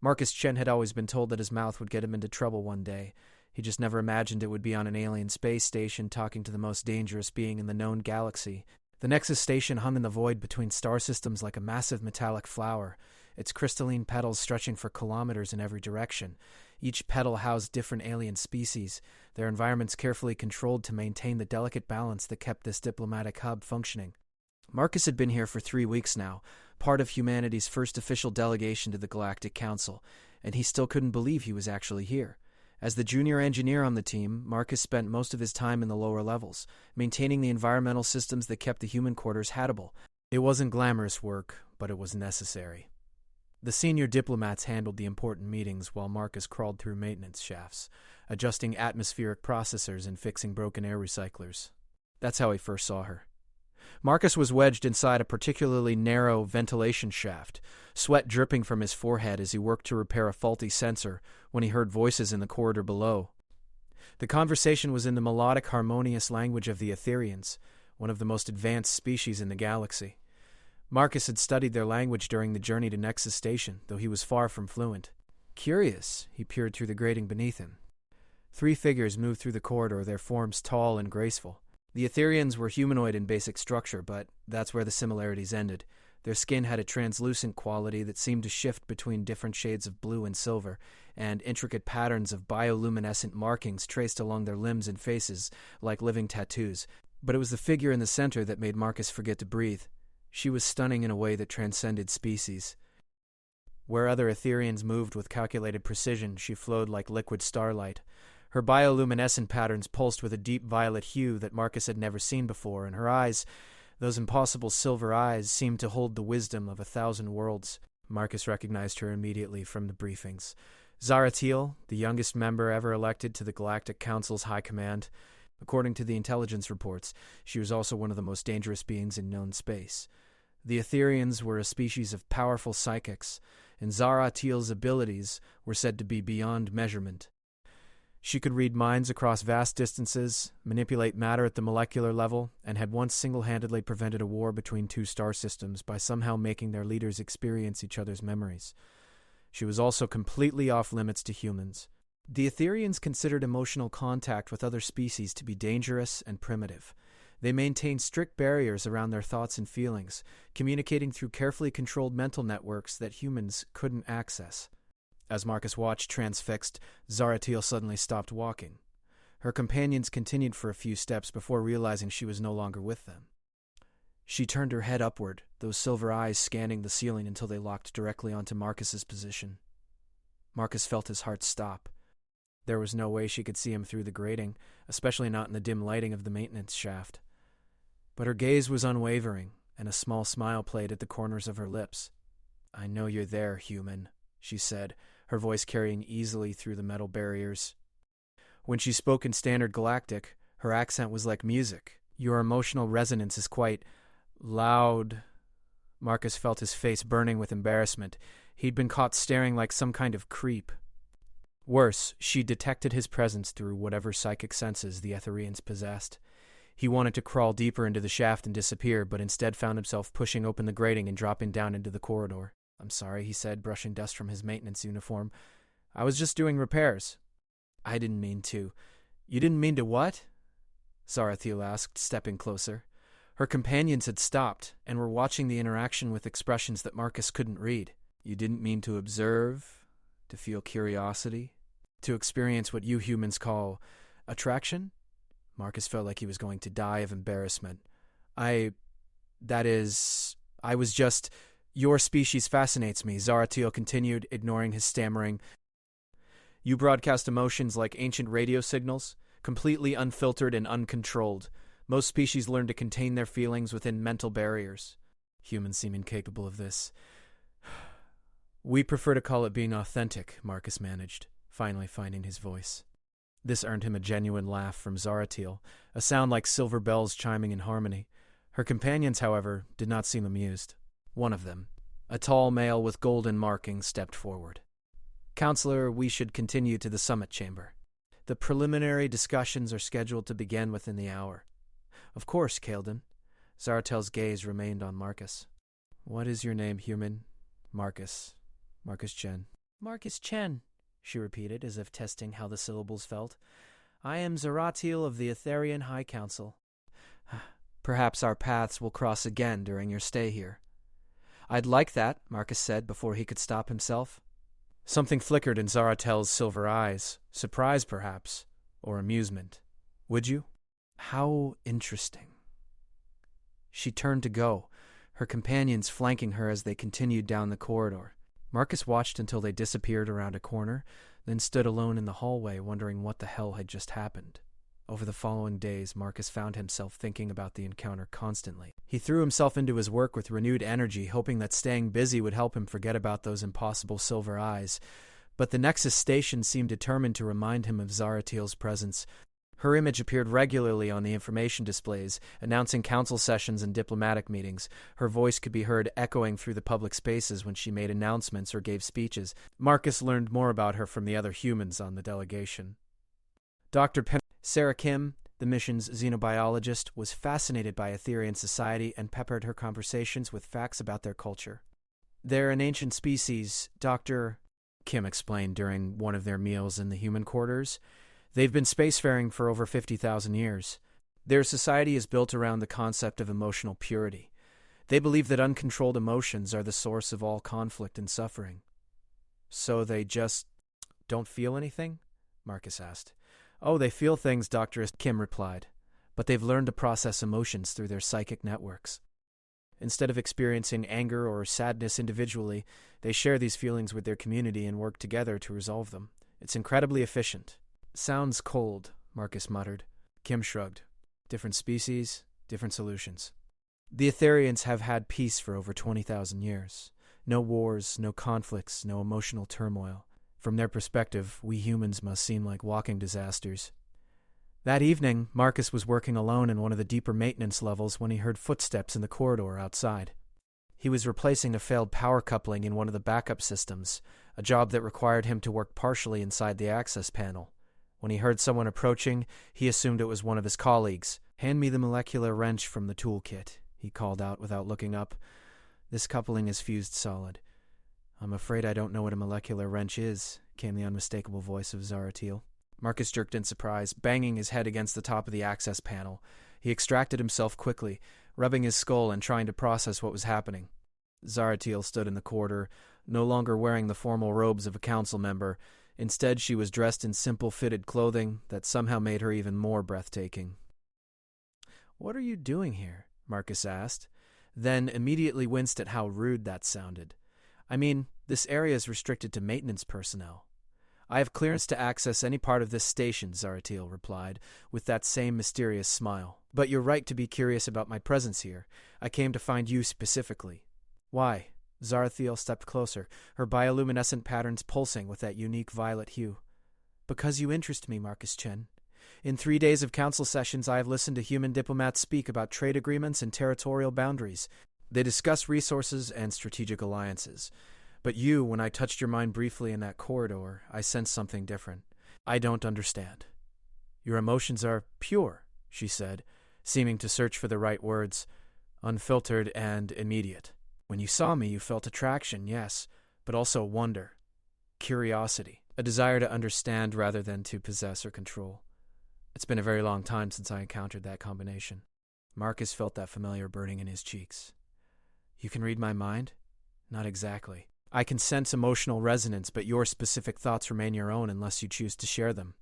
Marcus Chen had always been told that his mouth would get him into trouble one day. He just never imagined it would be on an alien space station talking to the most dangerous being in the known galaxy. The Nexus station hung in the void between star systems like a massive metallic flower, its crystalline petals stretching for kilometers in every direction. Each petal housed different alien species, their environments carefully controlled to maintain the delicate balance that kept this diplomatic hub functioning. Marcus had been here for 3 weeks now, part of humanity's first official delegation to the Galactic Council, and he still couldn't believe he was actually here. As the junior engineer on the team, Marcus spent most of his time in the lower levels, maintaining the environmental systems that kept the human quarters habitable. It wasn't glamorous work, but it was necessary. The senior diplomats handled the important meetings while Marcus crawled through maintenance shafts, adjusting atmospheric processors and fixing broken air recyclers. That's how he first saw her. Marcus was wedged inside a particularly narrow ventilation shaft, sweat dripping from his forehead as he worked to repair a faulty sensor when he heard voices in the corridor below. The conversation was in the melodic, harmonious language of the Etherians, one of the most advanced species in the galaxy. Marcus had studied their language during the journey to Nexus Station, though he was far from fluent. Curious, he peered through the grating beneath him. 3 figures moved through the corridor, their forms tall and graceful. The Etherians were humanoid in basic structure, but that's where the similarities ended. Their skin had a translucent quality that seemed to shift between different shades of blue and silver, and intricate patterns of bioluminescent markings traced along their limbs and faces like living tattoos. But it was the figure in the center that made Marcus forget to breathe. She was stunning in a way that transcended species. Where other Etherians moved with calculated precision, she flowed like liquid starlight. Her bioluminescent patterns pulsed with a deep violet hue that Marcus had never seen before, and her eyes, those impossible silver eyes, seemed to hold the wisdom of 1,000 worlds. Marcus recognized her immediately from the briefings. Zaratiel, the youngest member ever elected to the Galactic Council's High Command. According to the intelligence reports, she was also one of the most dangerous beings in known space. The Etherians were a species of powerful psychics, and Zaratiel's abilities were said to be beyond measurement. She could read minds across vast distances, manipulate matter at the molecular level, and had once single-handedly prevented a war between 2 star systems by somehow making their leaders experience each other's memories. She was also completely off-limits to humans. The Etherians considered emotional contact with other species to be dangerous and primitive. They maintained strict barriers around their thoughts and feelings, communicating through carefully controlled mental networks that humans couldn't access. As Marcus watched transfixed, Zaratiel suddenly stopped walking. Her companions continued for a few steps before realizing she was no longer with them. She turned her head upward, those silver eyes scanning the ceiling until they locked directly onto Marcus's position. Marcus felt his heart stop. There was no way she could see him through the grating, especially not in the dim lighting of the maintenance shaft. But her gaze was unwavering, and a small smile played at the corners of her lips. "I know you're there, human," she said, her voice carrying easily through the metal barriers. When she spoke in Standard Galactic, her accent was like music. "Your emotional resonance is quite loud." Marcus felt his face burning with embarrassment. He'd been caught staring like some kind of creep. Worse, she detected his presence through whatever psychic senses the Etherians possessed. He wanted to crawl deeper into the shaft and disappear, but instead found himself pushing open the grating and dropping down into the corridor. "I'm sorry," he said, brushing dust from his maintenance uniform. "I was just doing repairs." "I didn't mean to." "You didn't mean to what?" Zaratiel asked, stepping closer. Her companions had stopped and were watching the interaction with expressions that Marcus couldn't read. "You didn't mean to observe, to feel curiosity, to experience what you humans call attraction?" Marcus felt like he was going to die of embarrassment. I was just... "Your species fascinates me," Zaratiel continued, ignoring his stammering. "You broadcast emotions like ancient radio signals, completely unfiltered and uncontrolled. Most species learn to contain their feelings within mental barriers. Humans seem incapable of this." "We prefer to call it being authentic," Marcus managed, finally finding his voice. This earned him a genuine laugh from Zaratiel, a sound like silver bells chiming in harmony. Her companions, however, did not seem amused. One of them, a tall male with golden markings, stepped forward. "Counselor, we should continue to the summit chamber. The preliminary discussions are scheduled to begin within the hour." "Of course, Kael'dan." Zaratel's gaze remained on Marcus. "What is your name, human?" Marcus Chen." Marcus Chen, she repeated, as if testing how the syllables felt. I am Zaratiel of the Etherian High Council. Perhaps our paths will cross again during your stay here. I'd like that, Marcus said before he could stop himself. Something flickered in Zaratel's silver eyes, surprise perhaps, or amusement. Would you? How interesting. She turned to go, her companions flanking her as they continued down the corridor. Marcus watched until they disappeared around a corner, then stood alone in the hallway wondering what the hell had just happened. Over the following days, Marcus found himself thinking about the encounter constantly. He threw himself into his work with renewed energy, hoping that staying busy would help him forget about those impossible silver eyes. But the Nexus station seemed determined to remind him of Zaratel's presence. Her image appeared regularly on the information displays, announcing council sessions and diplomatic meetings. Her voice could be heard echoing through the public spaces when she made announcements or gave speeches. Marcus learned more about her from the other humans on the delegation. Dr. Sarah Kim, the mission's xenobiologist, was fascinated by Etherian society and peppered her conversations with facts about their culture. They're an ancient species, Dr. Kim explained during one of their meals in the human quarters. They've been spacefaring for over 50,000 years. Their society is built around the concept of emotional purity. They believe that uncontrolled emotions are the source of all conflict and suffering. So they just don't feel anything? Marcus asked. Oh, they feel things, Dr. Kim replied, but they've learned to process emotions through their psychic networks. Instead of experiencing anger or sadness individually, they share these feelings with their community and work together to resolve them. It's incredibly efficient. Sounds cold, Marcus muttered. Kim shrugged. Different species, different solutions. The Etherians have had peace for over 20,000 years. No wars, no conflicts, no emotional turmoil. From their perspective, we humans must seem like walking disasters. That evening, Marcus was working alone in one of the deeper maintenance levels when he heard footsteps in the corridor outside. He was replacing a failed power coupling in one of the backup systems, a job that required him to work partially inside the access panel. When he heard someone approaching, he assumed it was one of his colleagues. Hand me the molecular wrench from the toolkit, he called out without looking up. This coupling is fused solid. I'm afraid I don't know what a molecular wrench is, came the unmistakable voice of Zaratil. Marcus jerked in surprise, banging his head against the top of the access panel. He extracted himself quickly, rubbing his skull and trying to process what was happening. Zaratil stood in the corridor, no longer wearing the formal robes of a council member. Instead, she was dressed in simple fitted clothing that somehow made her even more breathtaking. What are you doing here? Marcus asked, then immediately winced at how rude that sounded. I mean, this area is restricted to maintenance personnel. I have clearance to access any part of this station, Zaratil replied, with that same mysterious smile. But you're right to be curious about my presence here. I came to find you specifically. Why? Zaratil stepped closer, her bioluminescent patterns pulsing with that unique violet hue. Because you interest me, Marcus Chen. In 3 days of council sessions, I have listened to human diplomats speak about trade agreements and territorial boundaries. They discuss resources and strategic alliances. But you, when I touched your mind briefly in that corridor, I sensed something different. I don't understand. Your emotions are pure, she said, seeming to search for the right words, unfiltered and immediate. When you saw me, you felt attraction, yes, but also wonder, curiosity, a desire to understand rather than to possess or control. It's been a very long time since I encountered that combination. Marcus felt that familiar burning in his cheeks. You can read my mind? Not exactly. I can sense emotional resonance, but your specific thoughts remain your own unless you choose to share them.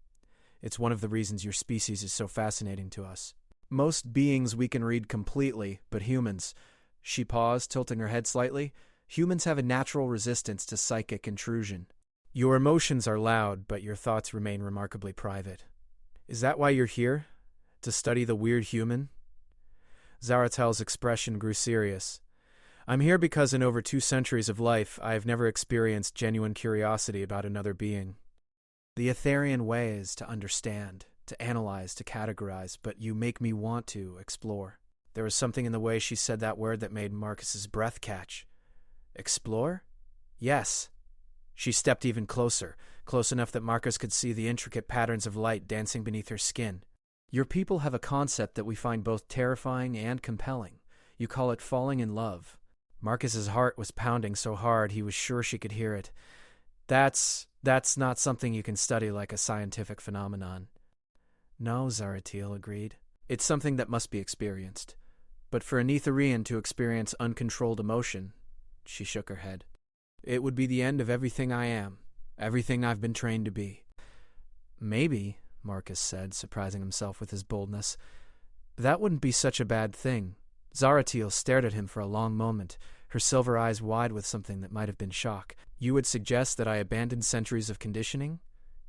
It's one of the reasons your species is so fascinating to us. Most beings we can read completely, but humans... She paused, tilting her head slightly. Humans have a natural resistance to psychic intrusion. Your emotions are loud, but your thoughts remain remarkably private. Is that why you're here? To study the weird human? Zaratel's expression grew serious. I'm here because in over 2 centuries of life, I have never experienced genuine curiosity about another being. The Etherian way is to understand, to analyze, to categorize, but you make me want to explore. There was something in the way she said that word that made Marcus's breath catch. Explore? Yes. She stepped even closer, close enough that Marcus could see the intricate patterns of light dancing beneath her skin. Your people have a concept that we find both terrifying and compelling. You call it falling in love. Marcus's heart was pounding so hard he was sure she could hear it. That's not something you can study like a scientific phenomenon. No, Zaratiel agreed. It's something that must be experienced. But for an Etherian to experience uncontrolled emotion, she shook her head. It would be the end of everything I am, everything I've been trained to be. Maybe, Marcus said, surprising himself with his boldness, that wouldn't be such a bad thing. Zaratiel stared at him for a long moment, her silver eyes wide with something that might have been shock. You would suggest that I abandon centuries of conditioning?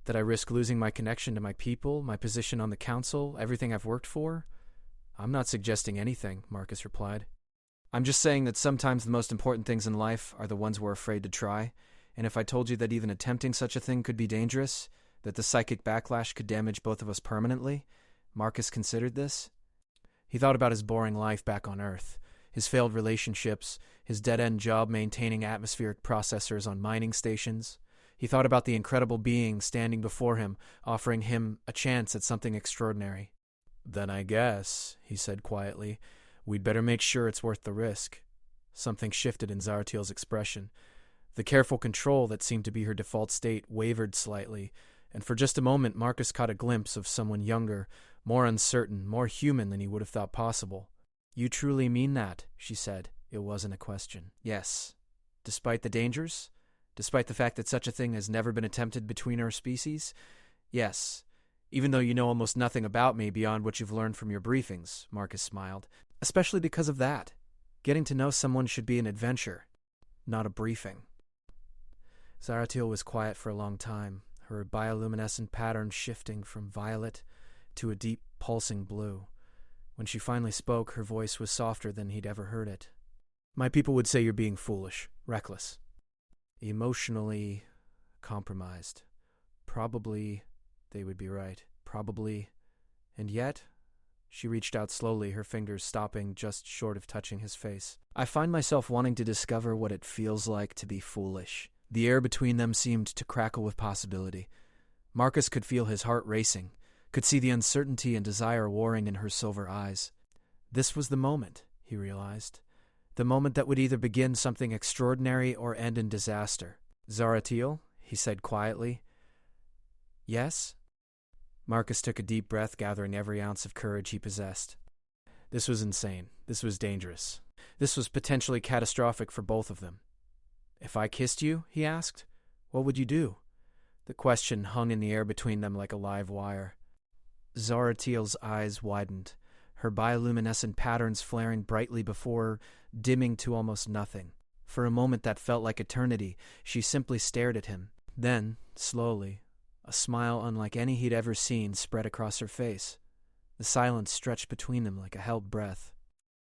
That I risk losing my connection to my people, my position on the council, everything I've worked for? I'm not suggesting anything, Marcus replied. I'm just saying that sometimes the most important things in life are the ones we're afraid to try, and if I told you that even attempting such a thing could be dangerous, that the psychic backlash could damage both of us permanently, Marcus considered this. He thought about his boring life back on Earth, his failed relationships, his dead-end job maintaining atmospheric processors on mining stations. He thought about the incredible being standing before him, offering him a chance at something extraordinary. Then I guess, he said quietly, we'd better make sure it's worth the risk. Something shifted in Zaratiel's expression. The careful control that seemed to be her default state wavered slightly, and for just a moment Marcus caught a glimpse of someone younger, more uncertain, more human than he would have thought possible. You truly mean that, she said. It wasn't a question. Yes. Despite the dangers? Despite the fact that such a thing has never been attempted between our species? Yes. Even though you know almost nothing about me beyond what you've learned from your briefings, Marcus smiled. Especially because of that. Getting to know someone should be an adventure, not a briefing. Zaratiel was quiet for a long time, her bioluminescent pattern shifting from violet to a deep, pulsing blue. When she finally spoke, her voice was softer than he'd ever heard it. My people would say you're being foolish, reckless, emotionally compromised. Probably, they would be right. Probably. And yet, she reached out slowly, her fingers stopping just short of touching his face. I find myself wanting to discover what it feels like to be foolish. The air between them seemed to crackle with possibility. Marcus could feel his heart racing, could see the uncertainty and desire warring in her silver eyes. This was the moment, he realized. The moment that would either begin something extraordinary or end in disaster. Zaratiel, he said quietly. Yes? Marcus took a deep breath, gathering every ounce of courage he possessed. This was insane. This was dangerous. This was potentially catastrophic for both of them. If I kissed you, he asked, what would you do? The question hung in the air between them like a live wire. Zaratiel's eyes widened, her bioluminescent patterns flaring brightly before dimming to almost nothing. For a moment that felt like eternity, she simply stared at him. Then, slowly, a smile unlike any he'd ever seen spread across her face. The silence stretched between them like a held breath.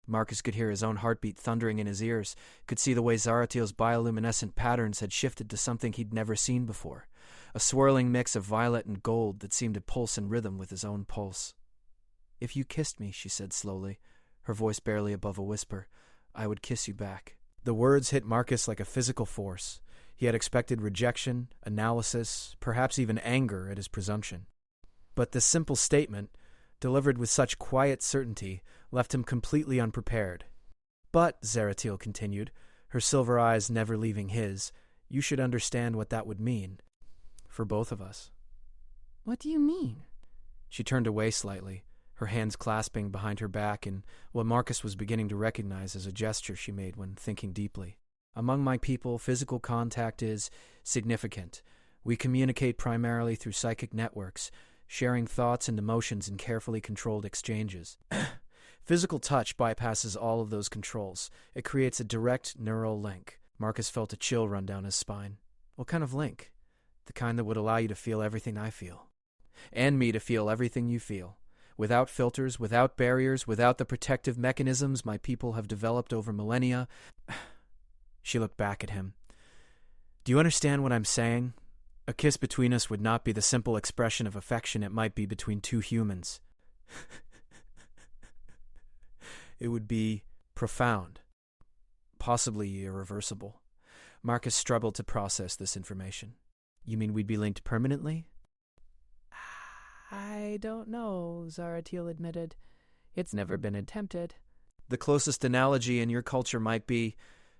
Marcus could hear his own heartbeat thundering in his ears, could see the way Zaratiel's bioluminescent patterns had shifted to something he'd never seen before, a swirling mix of violet and gold that seemed to pulse in rhythm with his own pulse. If you kissed me, she said slowly, her voice barely above a whisper, I would kiss you back. The words hit Marcus like a physical force. He had expected rejection, analysis, perhaps even anger at his presumption. But this simple statement, delivered with such quiet certainty, left him completely unprepared. But, Zaratiel continued, her silver eyes never leaving his, you should understand what that would mean. For both of us. What do you mean? She turned away slightly, her hands clasping behind her back in what Marcus was beginning to recognize as a gesture she made when thinking deeply. Among my people, physical contact is significant. We communicate primarily through psychic networks, sharing thoughts and emotions in carefully controlled exchanges. Physical touch bypasses all of those controls. It creates a direct neural link. Marcus felt a chill run down his spine. What kind of link? The kind that would allow you to feel everything I feel. And me to feel everything you feel. Without filters, without barriers, without the protective mechanisms my people have developed over millennia. She looked back at him. Do you understand what I'm saying? A kiss between us would not be the simple expression of affection it might be between two humans. It would be profound, possibly irreversible. Marcus struggled to process this information. You mean we'd be linked permanently? I don't know, Zaratiel admitted. It's never been attempted. The closest analogy in your culture might be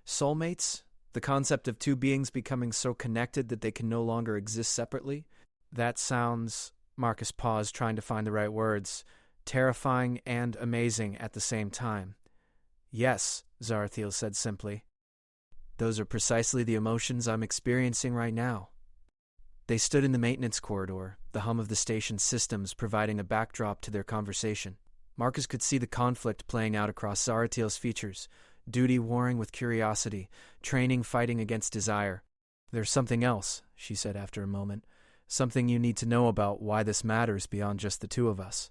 soulmates, The concept of two beings becoming so connected that they can no longer exist separately? That sounds, Marcus paused, trying to find the right words, terrifying and amazing at the same time. Yes, Zarathiel said simply. Those are precisely the emotions I'm experiencing right now. They stood in the maintenance corridor, the hum of the station's systems providing a backdrop to their conversation. Marcus could see the conflict playing out across Zarathiel's features, duty warring with curiosity, training fighting against desire. There's something else, she said after a moment. Something you need to know about why this matters beyond just the two of us.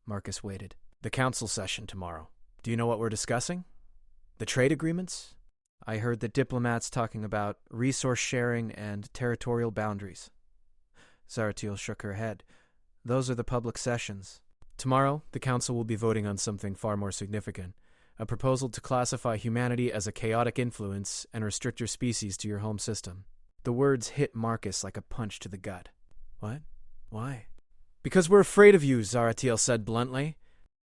Marcus waited. The council session tomorrow. Do you know what we're discussing? The trade agreements? I heard the diplomats talking about resource sharing and territorial boundaries. Zarathiel shook her head. Those are the public sessions. Tomorrow, the council will be voting on something far more significant. A proposal to classify humanity as a chaotic influence and restrict your species to your home system. The words hit Marcus like a punch to the gut. What? Why? Because we're afraid of you, Zarathiel said bluntly.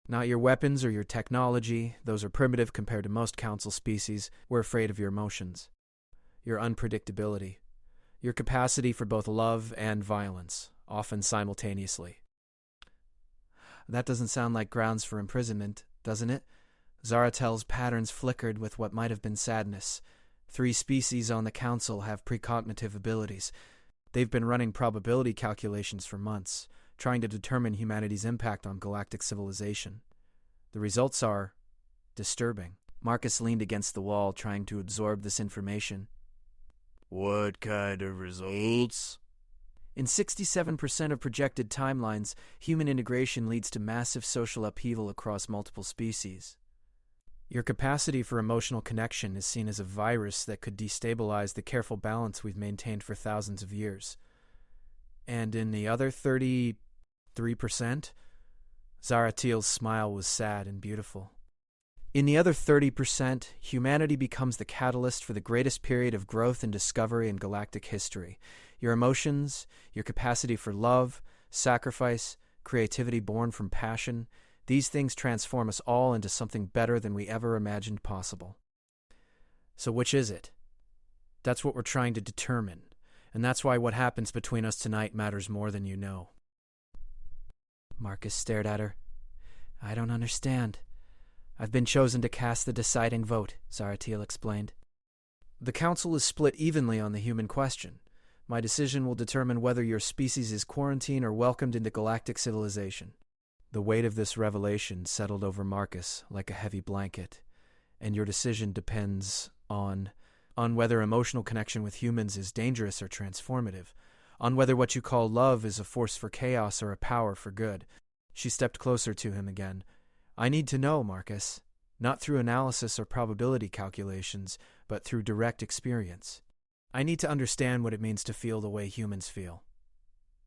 Not your weapons or your technology. Those are primitive compared to most council species. We're afraid of your emotions. Your unpredictability. Your capacity for both love and violence, often simultaneously. That doesn't sound like grounds for imprisonment, doesn't it? Zarathiel's patterns flickered with what might have been sadness. 3 species on the council have precognitive abilities. They've been running probability calculations for months, trying to determine humanity's impact on galactic civilization. The results are disturbing. Marcus leaned against the wall, trying to absorb this information. What kind of results? In 67% of projected timelines, human integration leads to massive social upheaval across multiple species. Your capacity for emotional connection is seen as a virus that could destabilize the careful balance we've maintained for thousands of years. And in the other 33%, Zarathiel's smile was sad and beautiful. In the other 30%, humanity becomes the catalyst for the greatest period of growth and discovery in galactic history. Your emotions, your capacity for love, sacrifice, creativity born from passion, these things transform us all into something better than we ever imagined possible. So which is it? That's what we're trying to determine, and that's why what happens between us tonight matters more than you know. Marcus stared at her. I don't understand. I've been chosen to cast the deciding vote, Zarathiel explained. The council is split evenly on the human question. My decision will determine whether your species is quarantined or welcomed into galactic civilization. The weight of this revelation settled over Marcus like a heavy blanket, and your decision depends on whether emotional connection with humans is dangerous or transformative, on whether what you call love is a force for chaos or a power for good. She stepped closer to him again. I need to know, Marcus, not through analysis or probability calculations, but through direct experience. I need to understand what it means to feel the way humans feel.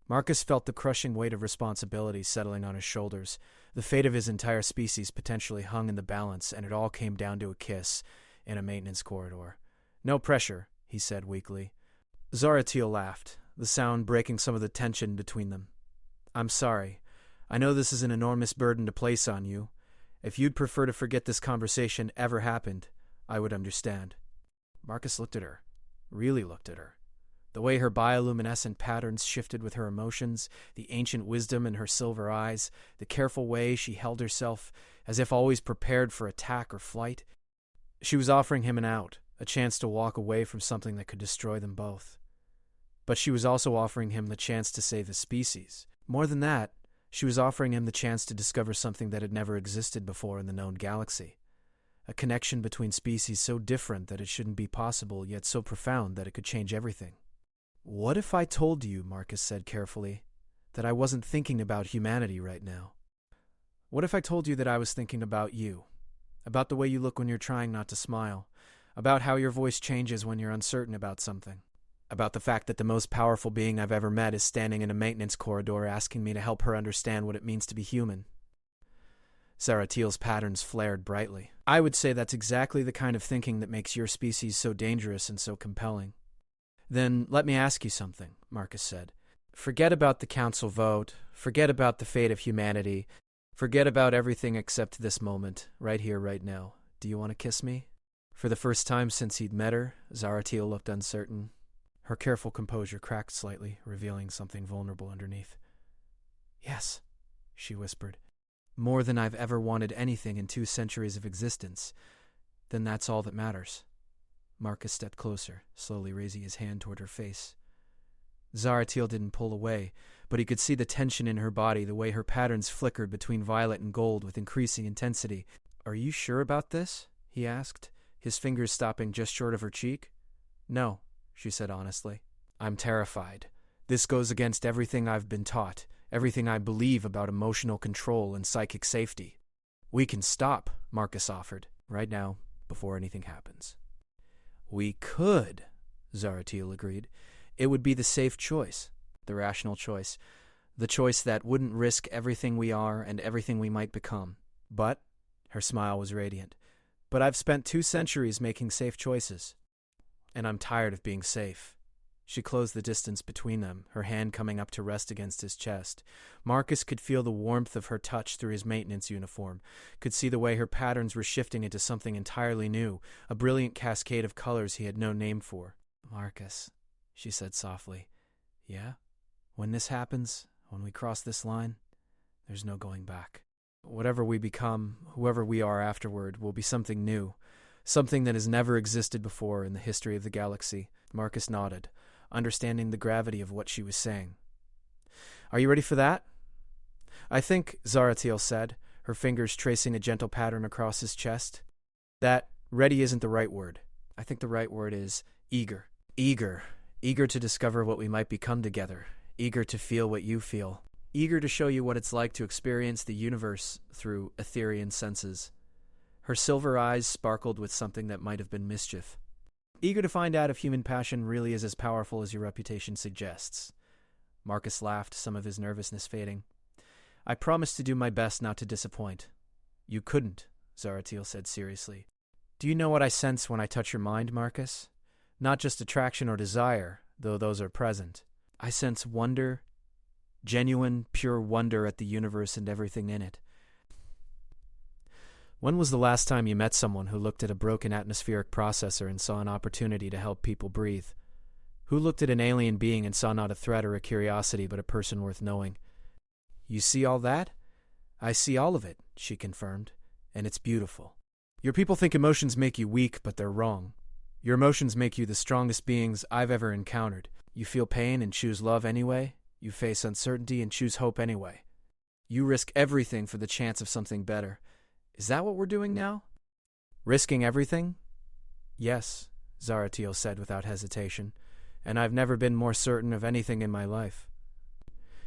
Marcus felt the crushing weight of responsibility settling on his shoulders. The fate of his entire species potentially hung in the balance, and it all came down to a kiss in a maintenance corridor. No pressure, he said weakly. Zarathiel laughed, the sound breaking some of the tension between them. I'm sorry. I know this is an enormous burden to place on you. If you'd prefer to forget this conversation ever happened, I would understand. Marcus looked at her, really looked at her. The way her bioluminescent patterns shifted with her emotions, the ancient wisdom in her silver eyes, the careful way she held herself, as if always prepared for attack or flight. She was offering him an out, a chance to walk away from something that could destroy them both. But she was also offering him the chance to save his species. More than that, she was offering him the chance to discover something that had never existed before in the known galaxy. A connection between species so different that it shouldn't be possible, yet so profound that it could change everything. What if I told you, Marcus said carefully, that I wasn't thinking about humanity right now? What if I told you that I was thinking about you? About the way you look when you're trying not to smile? About how your voice changes when you're uncertain about something? About the fact that the most powerful being I've ever met is standing in a maintenance corridor asking me to help her understand what it means to be human? Zarathiel's patterns flared brightly. I would say that's exactly the kind of thinking that makes your species so dangerous and so compelling. Then let me ask you something, Marcus said. Forget about the council vote. Forget about the fate of humanity. Forget about everything except this moment, right here, right now. Do you want to kiss me? For the first time since he'd met her, Zaratil looked uncertain. Her careful composure cracked slightly, revealing something vulnerable underneath. "Yes," she whispered. "More than I've ever wanted anything in 2 centuries of existence. Then that's all that matters." Marcus stepped closer, slowly raising his hand toward her face. Zaratil didn't pull away, but he could see the tension in her body, the way her patterns flickered between violet and gold with increasing intensity. "Are you sure about this?" he asked, his fingers stopping just short of her cheek. "No," she said honestly. "I'm terrified. This goes against everything I've been taught, everything I believe about emotional control and psychic safety." "We can stop," Marcus offered, "right now, before anything happens." "We could," Zaratil agreed. "It would be the safe choice, the rational choice, the choice that wouldn't risk everything we are and everything we might become. But," her smile was radiant, "but I've spent 2 centuries making safe choices, and I'm tired of being safe." She closed the distance between them, her hand coming up to rest against his chest. Marcus could feel the warmth of her touch through his maintenance uniform, could see the way her patterns were shifting into something entirely new, a brilliant cascade of colors he had no name for. "Marcus," she said softly. "Yeah? When this happens, when we cross this line, there's no going back. Whatever we become, whoever we are afterward, will be something new, something that has never existed before in the history of the galaxy." Marcus nodded, understanding the gravity of what she was saying. "Are you ready for that?" "I think," Zaratil said, her fingers tracing a gentle pattern across his chest, "that ready isn't the right word. I think the right word is eager. Eager to discover what we might become together. Eager to feel what you feel. Eager to show you what it's like to experience the universe through Etherean senses." Her silver eyes sparkled with something that might have been mischief. "Eager to find out if human passion really is as powerful as your reputation suggests." Marcus laughed, some of his nervousness fading. "I promise to do my best not to disappoint." "You couldn't," Zaratil said seriously. "Do you know what I sense when I touch your mind, Marcus? Not just attraction or desire, though those are present. I sense wonder, genuine, pure wonder at the universe and everything in it." "When was the last time you met someone who looked at a broken atmospheric processor and saw an opportunity to help people breathe? Who looked at an alien being and saw not a threat or a curiosity, but a person worth knowing?" "You see all that?" "I see all of it," she confirmed, "and it's beautiful. Your people think emotions make you weak, but they're wrong. Your emotions make you the strongest beings I've ever encountered. You feel pain and choose love anyway. You face uncertainty and choose hope anyway. You risk everything for the chance of something better. Is that what we're doing now?" "Risking everything?" "Yes," Zaratil said without hesitation, "and I've never been more certain of anything in my life."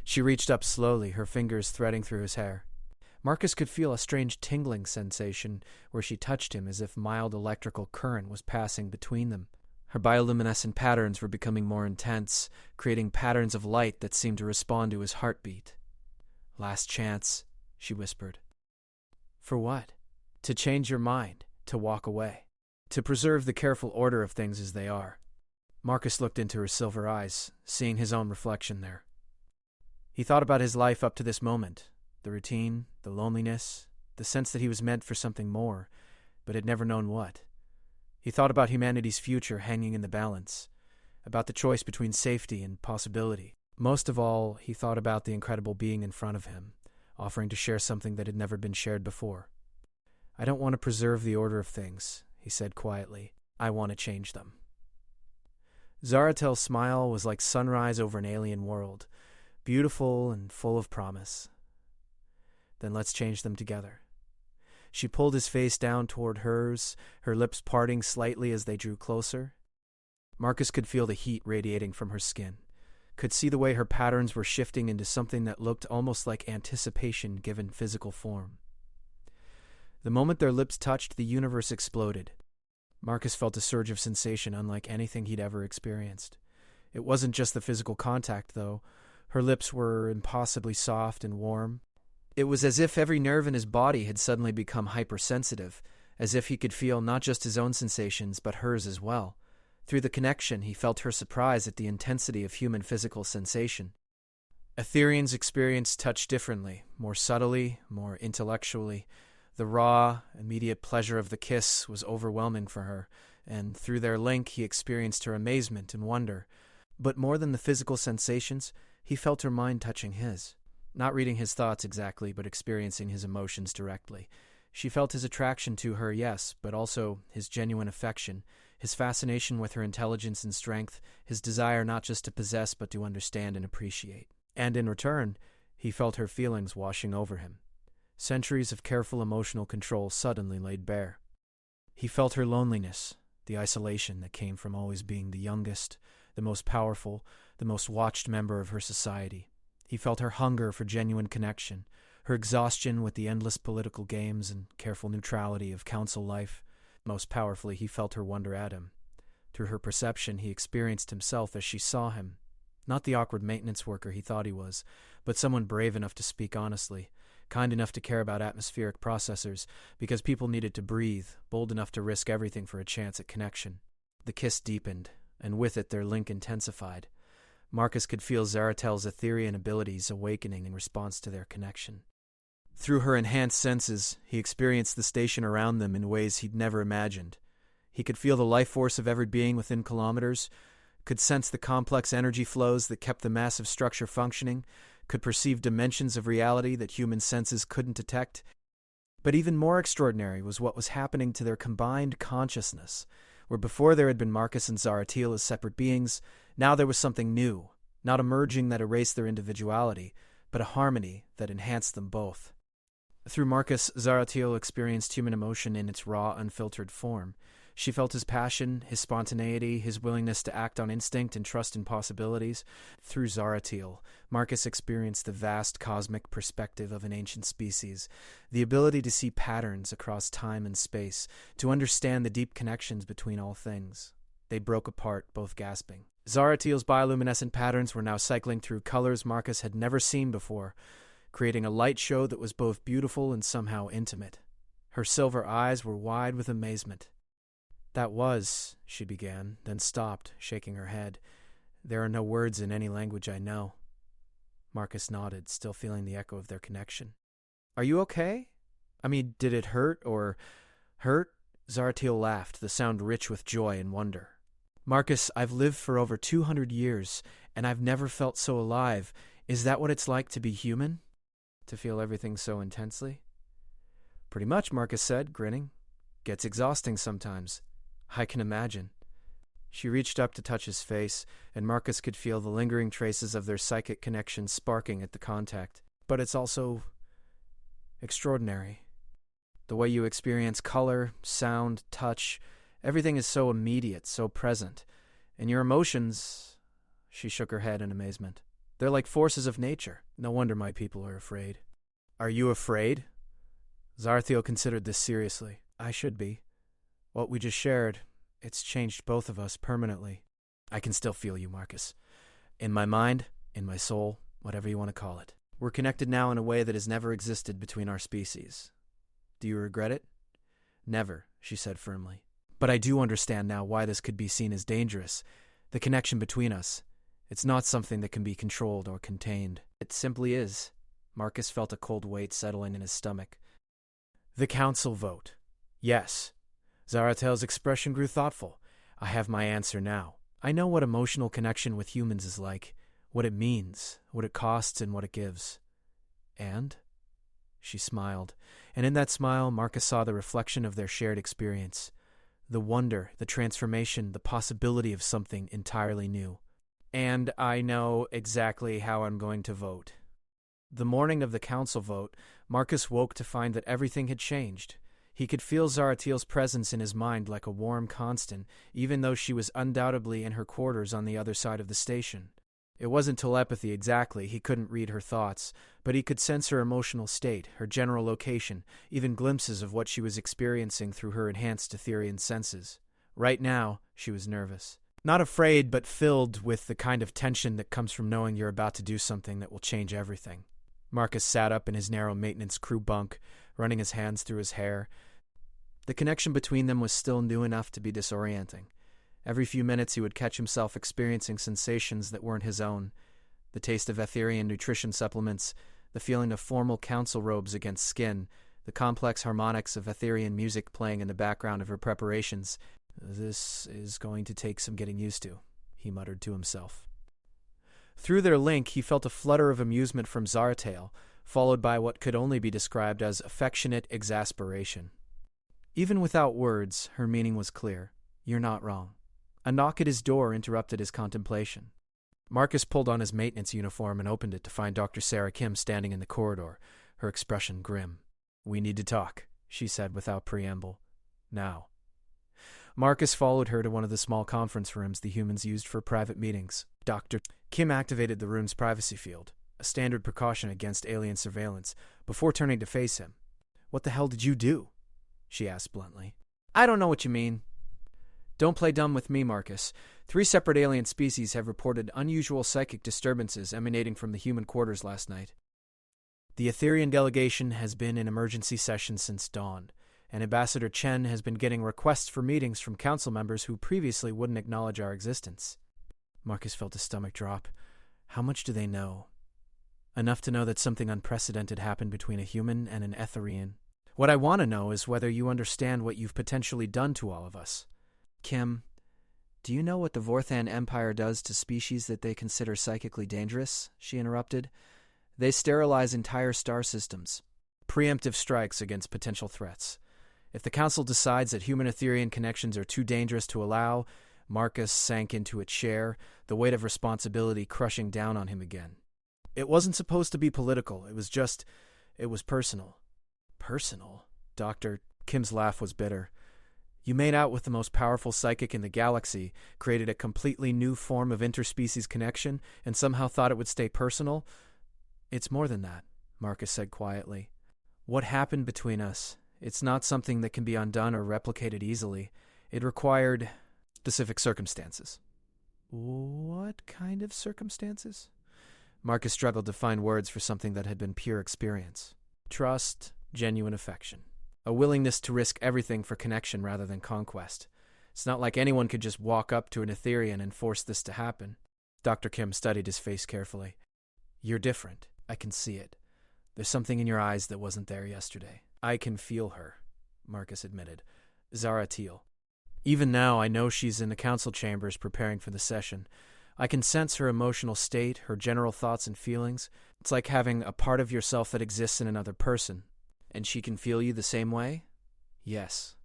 She reached up slowly, her fingers threading through his hair. Marcus could feel a strange tingling sensation where she touched him, as if mild electrical current was passing between them. Her bioluminescent patterns were becoming more intense, creating patterns of light that seemed to respond to his heartbeat. "Last chance," she whispered. "For what?" "To change your mind, to walk away, to preserve the careful order of things as they are." Marcus looked into her silver eyes, seeing his own reflection there. He thought about his life up to this moment, the routine, the loneliness, the sense that he was meant for something more, but had never known what. He thought about humanity's future hanging in the balance, about the choice between safety and possibility. Most of all, he thought about the incredible being in front of him, offering to share something that had never been shared before. "I don't want to preserve the order of things," he said quietly. "I want to change them." Zaratil's smile was like sunrise over an alien world, beautiful and full of promise. "Then let's change them together." She pulled his face down toward hers, her lips parting slightly as they drew closer. Marcus could feel the heat radiating from her skin, could see the way her patterns were shifting into something that looked almost like anticipation given physical form. The moment their lips touched, the universe exploded. Marcus felt a surge of sensation unlike anything he'd ever experienced. It wasn't just the physical contact, though. Her lips were impossibly soft and warm. It was as if every nerve in his body had suddenly become hypersensitive, as if he could feel not just his own sensations, but hers as well. Through the connection, he felt her surprise at the intensity of human physical sensation. Ethereans experience touch differently, more subtly, more intellectually. The raw, immediate pleasure of the kiss was overwhelming for her, and through their link he experienced her amazement and wonder. But more than the physical sensations, he felt her mind touching his. Not reading his thoughts exactly, but experiencing his emotions directly. She felt his attraction to her, yes, but also his genuine affection, his fascination with her intelligence and strength, his desire not just to possess but to understand and appreciate. And in return, he felt her feelings washing over him. Centuries of careful emotional control suddenly laid bare. He felt her loneliness, the isolation that came from always being the youngest, the most powerful, the most watched member of her society. He felt her hunger for genuine connection, her exhaustion with the endless political games and careful neutrality of council life. Most powerfully, he felt her wonder at him. Through her perception, he experienced himself as she saw him. Not the awkward maintenance worker he thought he was, but someone brave enough to speak honestly, kind enough to care about atmospheric processors because people needed to breathe, bold enough to risk everything for a chance at connection. The kiss deepened, and with it their link intensified. Marcus could feel Zaratel's Etherean abilities awakening in response to their connection. Through her enhanced senses, he experienced the station around them in ways he'd never imagined. He could feel the life force of every being within kilometers, could sense the complex energy flows that kept the massive structure functioning, could perceive dimensions of reality that human senses couldn't detect. But even more extraordinary was what was happening to their combined consciousness, where before there had been Marcus and Zaratil as separate beings, now there was something new, not a merging that erased their individuality, but a harmony that enhanced them both. Through Marcus, Zaratil experienced human emotion in its raw, unfiltered form. She felt his passion, his spontaneity, his willingness to act on instinct and trust in possibilities. Through Zaratil, Marcus experienced the vast cosmic perspective of an ancient species, the ability to see patterns across time and space, to understand the deep connections between all things. They broke apart, both gasping. Zaratil's bioluminescent patterns were now cycling through colors Marcus had never seen before, creating a light show that was both beautiful and somehow intimate. Her silver eyes were wide with amazement. "That was," she began, then stopped, shaking her head. "There are no words in any language I know." Marcus nodded, still feeling the echo of their connection. "Are you okay? I mean, did it hurt or hurt?" Zaratil laughed, the sound rich with joy and wonder. "Marcus, I've lived for over 200 years, and I've never felt so alive. Is that what it's like to be human? To feel everything so intensely?" "Pretty much," Marcus said, grinning. "Gets exhausting sometimes." "I can imagine." She reached up to touch his face, and Marcus could feel the lingering traces of their psychic connection sparking at the contact. "But it's also extraordinary. The way you experience color, sound, touch, everything is so immediate, so present. And your emotions," she shook her head in amazement, "they're like forces of nature. No wonder my people are afraid." "Are you afraid?" Zaratil considered this seriously. "I should be. What we just shared, it's changed both of us permanently. I can still feel you, Marcus. In my mind, in my soul, whatever you want to call it. We're connected now in a way that has never existed between our species. Do you regret it?" "Never," she said firmly. "But I do understand now why this could be seen as dangerous. The connection between us. It's not something that can be controlled or contained. It simply is." Marcus felt a cold weight settling in his stomach. "The council vote. Yes." Zaratel's expression grew thoughtful. "I have my answer now. I know what emotional connection with humans is like, what it means, what it costs, and what it gives." "And?" She smiled, and in that smile Marcus saw the reflection of their shared experience. The wonder, the transformation, the possibility of something entirely new. "And I know exactly how I'm going to vote." The morning of the council vote, Marcus woke to find that everything had changed. He could feel Zaratil's presence in his mind like a warm constant, even though she was undoubtedly in her quarters on the other side of the station. It wasn't telepathy exactly, he couldn't read her thoughts, but he could sense her emotional state, her general location, even glimpses of what she was experiencing through her enhanced Etherian senses. Right now, she was nervous. Not afraid, but filled with the kind of tension that comes from knowing you're about to do something that will change everything. Marcus sat up in his narrow maintenance crew bunk, running his hands through his hair. The connection between them was still new enough to be disorienting. Every few minutes he would catch himself experiencing sensations that weren't his own. The taste of Etherian nutrition supplements, the feeling of formal council robes against skin, the complex harmonics of Etherian music playing in the background of her preparations. "This is going to take some getting used to," he muttered to himself. Through their link, he felt a flutter of amusement from Zaratail, followed by what could only be described as affectionate exasperation. Even without words, her meaning was clear. "You're not wrong." A knock at his door interrupted his contemplation. Marcus pulled on his maintenance uniform and opened it to find Dr. Sarah Kim standing in the corridor, her expression grim. "We need to talk," she said without preamble. "Now." Marcus followed her to one of the small conference rooms the humans used for private meetings. Dr. Kim activated the room's privacy field, a standard precaution against alien surveillance, before turning to face him. "What the hell did you do?" she asked bluntly. "I don't know what you mean." "Don't play dumb with me, Marcus. 3 separate alien species have reported unusual psychic disturbances emanating from the human quarters last night. The Etherian delegation has been in emergency session since dawn, and Ambassador Chen has been getting requests for meetings from council members who previously wouldn't acknowledge our existence." Marcus felt his stomach drop. How much do they know? Enough to know that something unprecedented happened between a human and an Etherian. "What I want to know is whether you understand what you've potentially done to all of us." "Kim, do you know what the Vorthan Empire does to species that they consider psychically dangerous?" she interrupted. "They sterilize entire star systems. Preemptive strikes against potential threats. If the Council decides that human-Etherian connections are too dangerous to allow," Marcus sank into a chair, the weight of responsibility crushing down on him again. "It wasn't supposed to be political. It was personal." "Personal?" Dr. Kim's laugh was bitter. "You made out with the most powerful psychic in the galaxy, created a completely new form of interspecies connection, and somehow thought it would stay personal?" "It's more than that," Marcus said quietly. "What happened between us, it's not something that can be undone or replicated easily. It required specific circumstances." "What kind of circumstances?" Marcus struggled to find words for something that had been pure experience. "Trust, genuine affection. A willingness to risk everything for connection rather than conquest. It's not like anyone could just walk up to an Etherian and force this to happen." Dr. Kim studied his face carefully. "You're different. I can see it. There's something in your eyes that wasn't there yesterday." "I can feel her," Marcus admitted. "Zaratail. Even now, I know she's in the council chambers preparing for the session. I can sense her emotional state, her general thoughts and feelings. It's like having a part of yourself that exists in another person. And she can feel you the same way?" "Yes."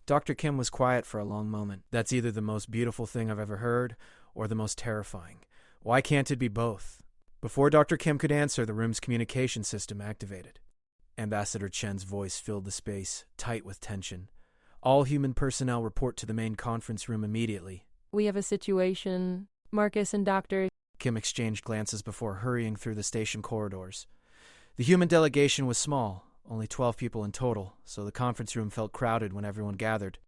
Dr. Kim was quiet for a long moment. "That's either the most beautiful thing I've ever heard, or the most terrifying. Why can't it be both?" Before Dr. Kim could answer, the room's communication system activated. Ambassador Chen's voice filled the space, tight with tension. "All human personnel report to the main conference room immediately." "We have a situation. Marcus and Dr. Kim exchanged glances before hurrying through the station corridors. The human delegation was small, only 12 people in total, so the conference room felt crowded when everyone gathered.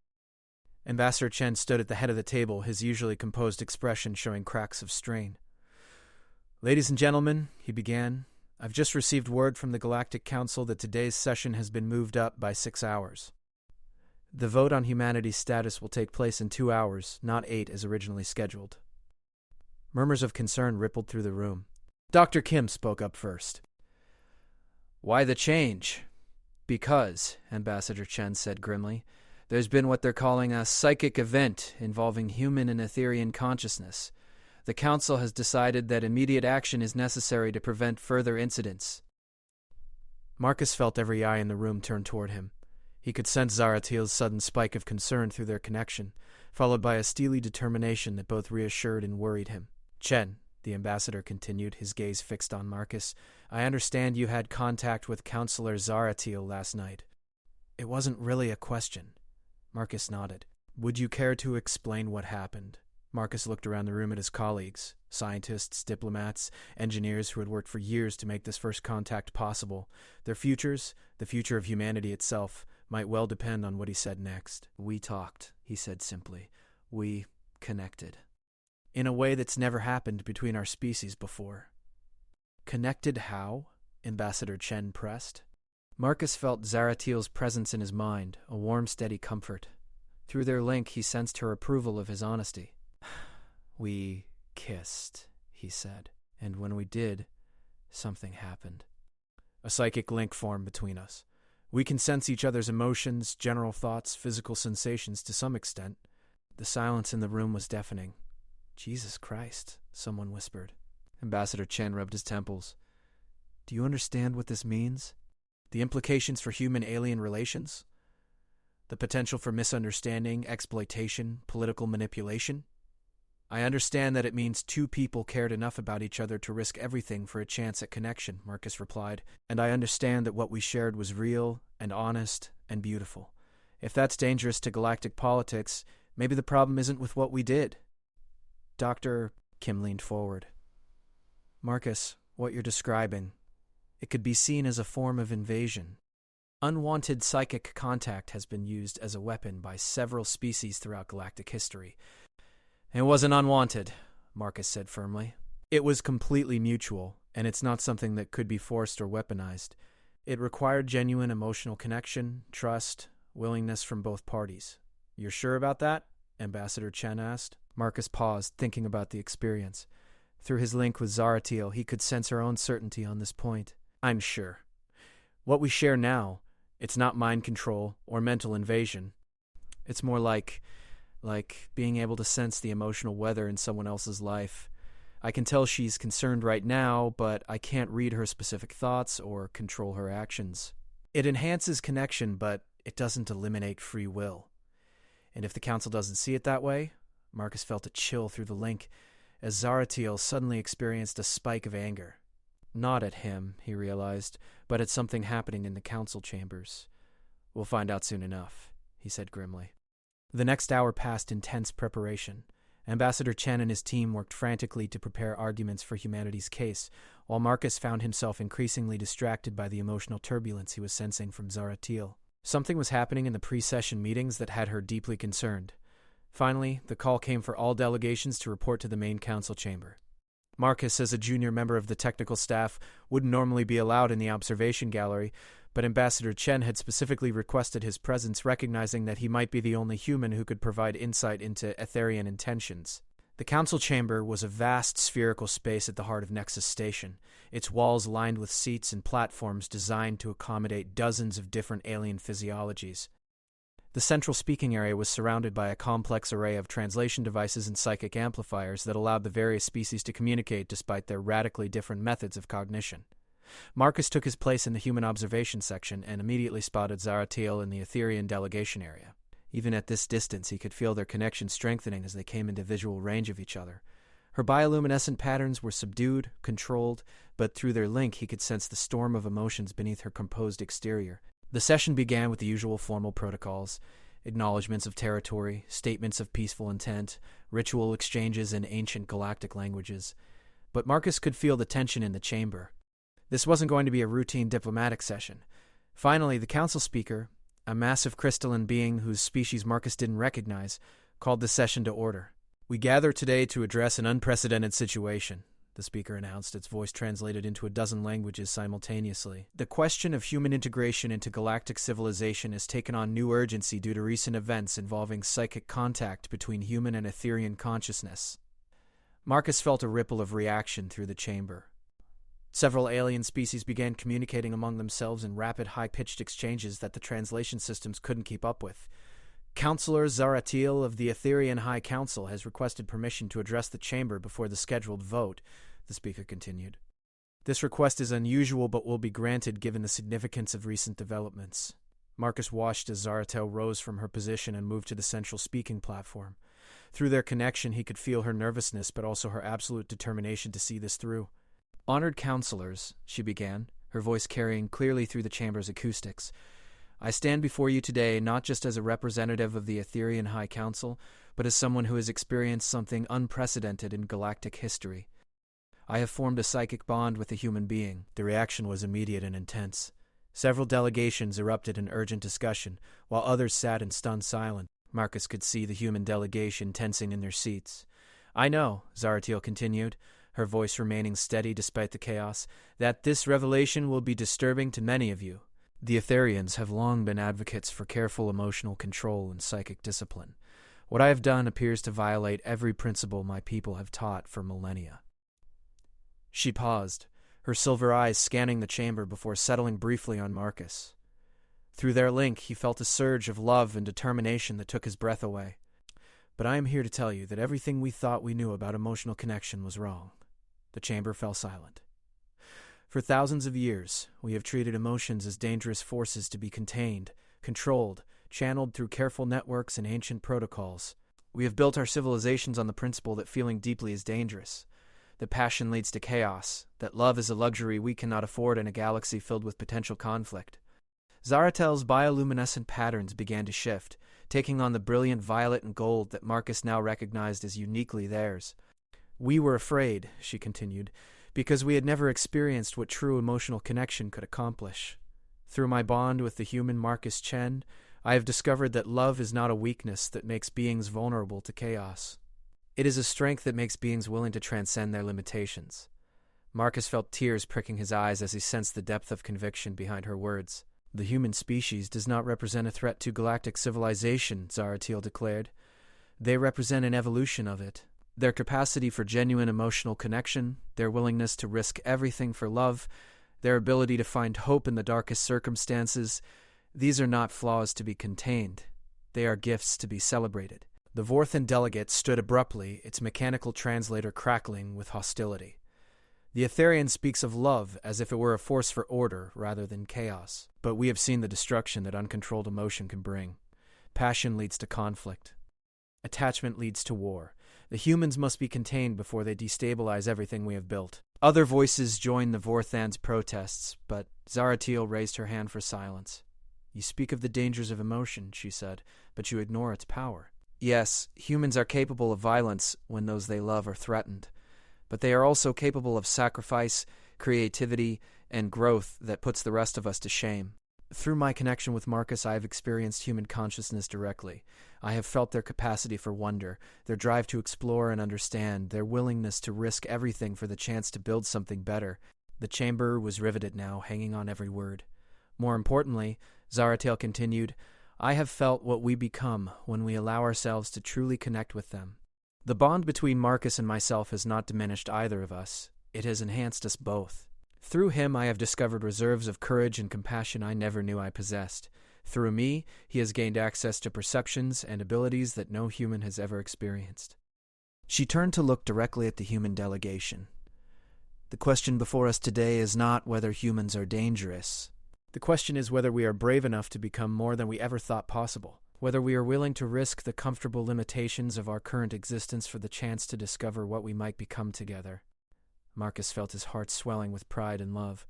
Ambassador Chen stood at the head of the table, his usually composed expression showing cracks of strain. "Ladies and gentlemen," he began, "I've just received word from the Galactic Council that today's session has been moved up by 6 hours. The vote on humanity's status will take place in 2 hours, not 8 as originally scheduled." Murmurs of concern rippled through the room. Dr. Kim spoke up first. "Why the change?" "Because," Ambassador Chen said grimly, "there's been what they're calling a psychic event involving human and Etherian consciousness. The Council has decided that immediate action is necessary to prevent further incidents." Marcus felt every eye in the room turn toward him. He could sense Zaratail's sudden spike of concern through their connection, followed by a steely determination that both reassured and worried him. "Chen," the ambassador continued, his gaze fixed on Marcus, "I understand you had contact with Counselor Zaratail last night." "It wasn't really a question." Marcus nodded. "Would you care to explain what happened?" Marcus looked around the room at his colleagues, scientists, diplomats, engineers who had worked for years to make this first contact possible. Their futures, the future of humanity itself, might well depend on what he said next. "We talked," he said simply. "We connected. In a way that's never happened between our species before." "Connected how?" Ambassador Chen pressed. Marcus felt Zaratail's presence in his mind, a warm, steady comfort. Through their link, he sensed her approval of his honesty. "We kissed," he said, "and when we did, something happened. A psychic link formed between us. We can sense each other's emotions, general thoughts, physical sensations to some extent. The silence in the room was deafening. Jesus Christ, someone whispered. Ambassador Chen rubbed his temples. Do you understand what this means? The implications for human-alien relations? The potential for misunderstanding, exploitation, political manipulation? I understand that it means two people cared enough about each other to risk everything for a chance at connection, Marcus replied, and I understand that what we shared was real and honest and beautiful. If that's dangerous to galactic politics, maybe the problem isn't with what we did. Dr. Kim leaned forward. Marcus, what you're describing, it could be seen as a form of invasion. Unwanted psychic contact has been used as a weapon by several species throughout galactic history. It wasn't unwanted, Marcus said firmly. It was completely mutual, and it's not something that could be forced or weaponized. It required genuine emotional connection, trust, willingness from both parties. You're sure about that? Ambassador Chen asked. Marcus paused, thinking about the experience. Through his link with Zaratiel, he could sense her own certainty on this point. I'm sure. What we share now, it's not mind control or mental invasion. It's more like being able to sense the emotional weather in someone else's life. I can tell she's concerned right now, but I can't read her specific thoughts or control her actions. It enhances connection, but it doesn't eliminate free will. And if the Council doesn't see it that way, Marcus felt a chill through the link as Zaratiel suddenly experienced a spike of anger. Not at him, he realized, but at something happening in the Council chambers. We'll find out soon enough, he said grimly. The next hour passed in tense preparation. Ambassador Chen and his team worked frantically to prepare arguments for humanity's case, while Marcus found himself increasingly distracted by the emotional turbulence he was sensing from Zaratiel. Something was happening in the pre-session meetings that had her deeply concerned. Finally, the call came for all delegations to report to the main council chamber. Marcus, as a junior member of the technical staff, wouldn't normally be allowed in the observation gallery, but Ambassador Chen had specifically requested his presence, recognizing that he might be the only human who could provide insight into Etherian intentions. The council chamber was a vast spherical space at the heart of Nexus Station, its walls lined with seats and platforms designed to accommodate dozens of different alien physiologies. The central speaking area was surrounded by a complex array of translation devices and psychic amplifiers that allowed the various species to communicate despite their radically different methods of cognition. Marcus took his place in the human observation section and immediately spotted Zaratiel in the Etherian delegation area. Even at this distance, he could feel their connection strengthening as they came into visual range of each other. Her bioluminescent patterns were subdued, controlled, but through their link he could sense the storm of emotions beneath her composed exterior. The session began with the usual formal protocols: acknowledgments of territory, statements of peaceful intent, ritual exchanges in ancient galactic languages. But Marcus could feel the tension in the chamber. This wasn't going to be a routine diplomatic session. Finally, the council speaker, a massive crystalline being whose species Marcus didn't recognize, called the session to order. We gather today to address an unprecedented situation, the speaker announced, its voice translated into a dozen languages simultaneously. The question of human integration into galactic civilization has taken on new urgency due to recent events involving psychic contact between human and Etherian consciousness. Marcus felt a ripple of reaction through the chamber. Several alien species began communicating among themselves in rapid, high-pitched exchanges that the translation systems couldn't keep up with. Counselor Zaratiel of the Etherian High Council has requested permission to address the chamber before the scheduled vote, the speaker continued. This request is unusual but will be granted given the significance of recent developments. Marcus watched as Zaratiel rose from her position and moved to the central speaking platform. Through their connection, he could feel her nervousness but also her absolute determination to see this through. Honored counselors, she began, her voice carrying clearly through the chamber's acoustics. I stand before you today not just as a representative of the Etherian High Council, but as someone who has experienced something unprecedented in galactic history. I have formed a psychic bond with a human being. The reaction was immediate and intense. Several delegations erupted in urgent discussion, while others sat in stunned silence. Marcus could see the human delegation tensing in their seats. I know, Zaratiel continued, her voice remaining steady despite the chaos, that this revelation will be disturbing to many of you. The Etherians have long been advocates for careful emotional control and psychic discipline. What I have done appears to violate every principle my people have taught for millennia. She paused, her silver eyes scanning the chamber before settling briefly on Marcus. Through their link, he felt a surge of love and determination that took his breath away. But I am here to tell you that everything we thought we knew about emotional connection was wrong. The chamber fell silent. For thousands of years, we have treated emotions as dangerous forces to be contained, controlled, channeled through careful networks and ancient protocols. We have built our civilizations on the principle that feeling deeply is dangerous, that passion leads to chaos, that love is a luxury we cannot afford in a galaxy filled with potential conflict. Zaratel's bioluminescent patterns began to shift, taking on the brilliant violet and gold that Marcus now recognized as uniquely theirs. We were afraid, she continued, because we had never experienced what true emotional connection could accomplish. Through my bond with the human Marcus Chen, I have discovered that love is not a weakness that makes beings vulnerable to chaos. It is a strength that makes beings willing to transcend their limitations. Marcus felt tears pricking his eyes as he sensed the depth of conviction behind her words. The human species does not represent a threat to galactic civilization, Zaratil declared. They represent an evolution of it. Their capacity for genuine emotional connection, their willingness to risk everything for love, their ability to find hope in the darkest circumstances, these are not flaws to be contained. They are gifts to be celebrated. The Vorthan delegate stood abruptly, its mechanical translator crackling with hostility. The Etherian speaks of love as if it were a force for order rather than chaos, but we have seen the destruction that uncontrolled emotion can bring. Passion leads to conflict. Attachment leads to war. The humans must be contained before they destabilize everything we have built. Other voices joined the Vorthan's protests, but Zaratil raised her hand for silence. You speak of the dangers of emotion, she said, but you ignore its power. Yes, humans are capable of violence when those they love are threatened, but they are also capable of sacrifice, creativity, and growth that puts the rest of us to shame. Through my connection with Marcus, I have experienced human consciousness directly. I have felt their capacity for wonder, their drive to explore and understand, their willingness to risk everything for the chance to build something better. The chamber was riveted now, hanging on every word. More importantly, Zaratil continued, I have felt what we become when we allow ourselves to truly connect with them. The bond between Marcus and myself has not diminished either of us. It has enhanced us both. Through him, I have discovered reserves of courage and compassion I never knew I possessed. Through me, he has gained access to perceptions and abilities that no human has ever experienced. She turned to look directly at the human delegation. The question before us today is not whether humans are dangerous. The question is whether we are brave enough to become more than we ever thought possible, whether we are willing to risk the comfortable limitations of our current existence for the chance to discover what we might become together. Marcus felt his heart swelling with pride and love.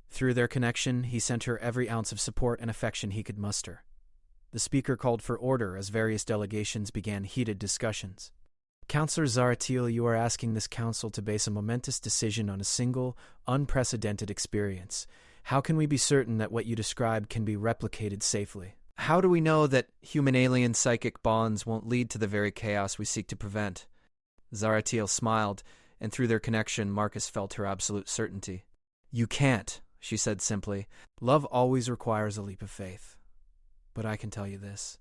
Through their connection, he sent her every ounce of support and affection he could muster. The speaker called for order as various delegations began heated discussions. Counselor Zaratil, you are asking this council to base a momentous decision on a single, unprecedented experience. How can we be certain that what you described can be replicated safely? How do we know that human-alien psychic bonds won't lead to the very chaos we seek to prevent? Zaratil smiled, and through their connection, Marcus felt her absolute certainty. You can't, she said simply. Love always requires a leap of faith. But I can tell you this.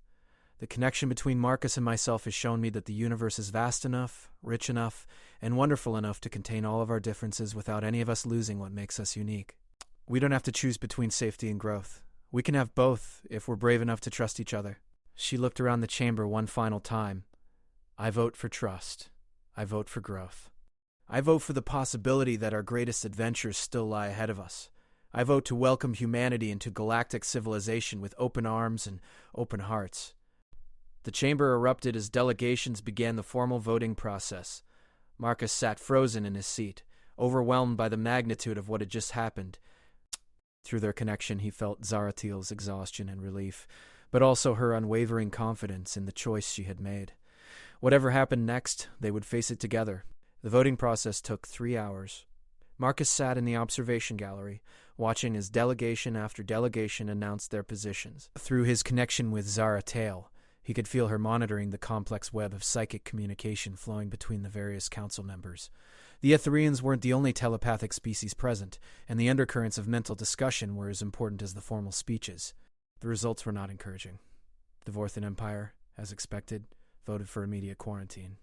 The connection between Marcus and myself has shown me that the universe is vast enough, rich enough, and wonderful enough to contain all of our differences without any of us losing what makes us unique. We don't have to choose between safety and growth. We can have both if we're brave enough to trust each other. She looked around the chamber one final time. I vote for trust. I vote for growth. I vote for the possibility that our greatest adventures still lie ahead of us. I vote to welcome humanity into galactic civilization with open arms and open hearts. The chamber erupted as delegations began the formal voting process. Marcus sat frozen in his seat, overwhelmed by the magnitude of what had just happened. Through their connection, he felt Zaratil's exhaustion and relief, but also her unwavering confidence in the choice she had made. Whatever happened next, they would face it together. The voting process took 3 hours. Marcus sat in the observation gallery, watching as delegation after delegation announced their positions. Through his connection with Zaratil, he could feel her monitoring the complex web of psychic communication flowing between the various council members. The Etherians weren't the only telepathic species present, and the undercurrents of mental discussion were as important as the formal speeches. The results were not encouraging. The Vorthan Empire, as expected, voted for immediate quarantine.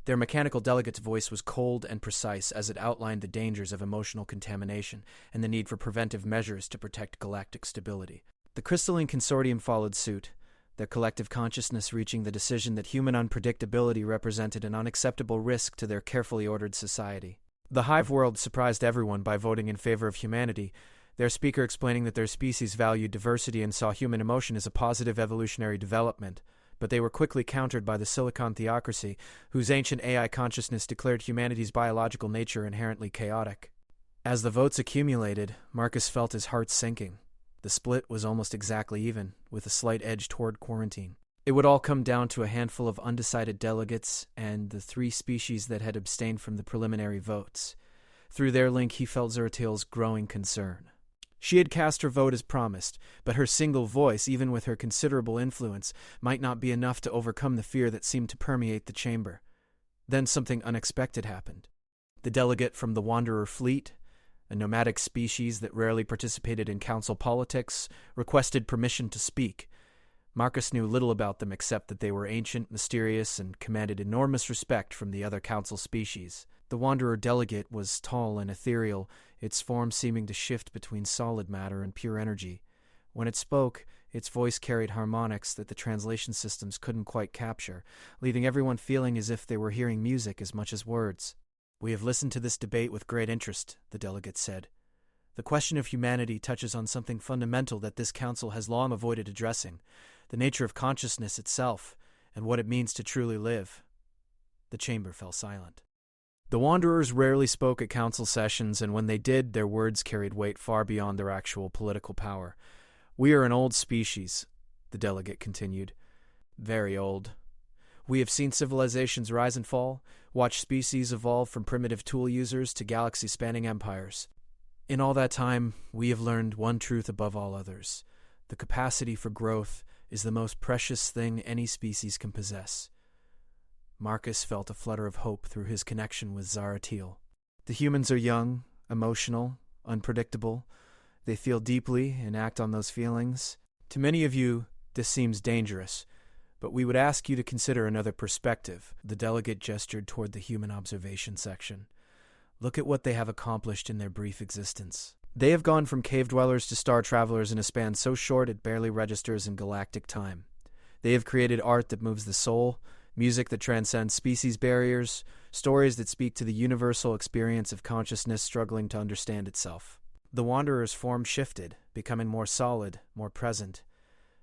Their mechanical delegate's voice was cold and precise as it outlined the dangers of emotional contamination and the need for preventive measures to protect galactic stability. The crystalline consortium followed suit, their collective consciousness reaching the decision that human unpredictability represented an unacceptable risk to their carefully ordered society. The Hive world surprised everyone by voting in favor of humanity, their speaker explaining that their species valued diversity and saw human emotion as a positive evolutionary development, but they were quickly countered by the Silicon theocracy, whose ancient AI consciousness declared humanity's biological nature inherently chaotic. As the votes accumulated, Marcus felt his heart sinking. The split was almost exactly even, with a slight edge toward quarantine. It would all come down to a handful of undecided delegates and the 3 species that had abstained from the preliminary votes. Through their link, he felt Zaratil's growing concern. She had cast her vote as promised, but her single voice, even with her considerable influence, might not be enough to overcome the fear that seemed to permeate the chamber. Then something unexpected happened. The delegate from the Wanderer fleet, a nomadic species that rarely participated in council politics, requested permission to speak. Marcus knew little about them except that they were ancient, mysterious, and commanded enormous respect from the other council species. The Wanderer delegate was tall and ethereal, its form seeming to shift between solid matter and pure energy. When it spoke, its voice carried harmonics that the translation systems couldn't quite capture, leaving everyone feeling as if they were hearing music as much as words. "We have listened to this debate with great interest," the delegate said. "The question of humanity touches on something fundamental that this council has long avoided addressing, the nature of consciousness itself, and what it means to truly live." The chamber fell silent. The Wanderers rarely spoke at council sessions, and when they did, their words carried weight far beyond their actual political power. "We are an old species," the delegate continued. "Very old. We have seen civilizations rise and fall, watched species evolve from primitive tool users to galaxy-spanning empires. In all that time, we have learned one truth above all others. The capacity for growth is the most precious thing any species can possess." Marcus felt a flutter of hope through his connection with Zaratil. The humans are young, emotional, unpredictable. They feel deeply and act on those feelings. To many of you, this seems dangerous, but we would ask you to consider another perspective. The delegate gestured toward the human observation section. "Look at what they have accomplished in their brief existence. They have gone from cave dwellers to star travelers in a span so short it barely registers in galactic time. They have created art that moves the soul, music that transcends species barriers, stories that speak to the universal experience of consciousness struggling to understand itself." The Wanderer's form shifted, becoming more solid, more present.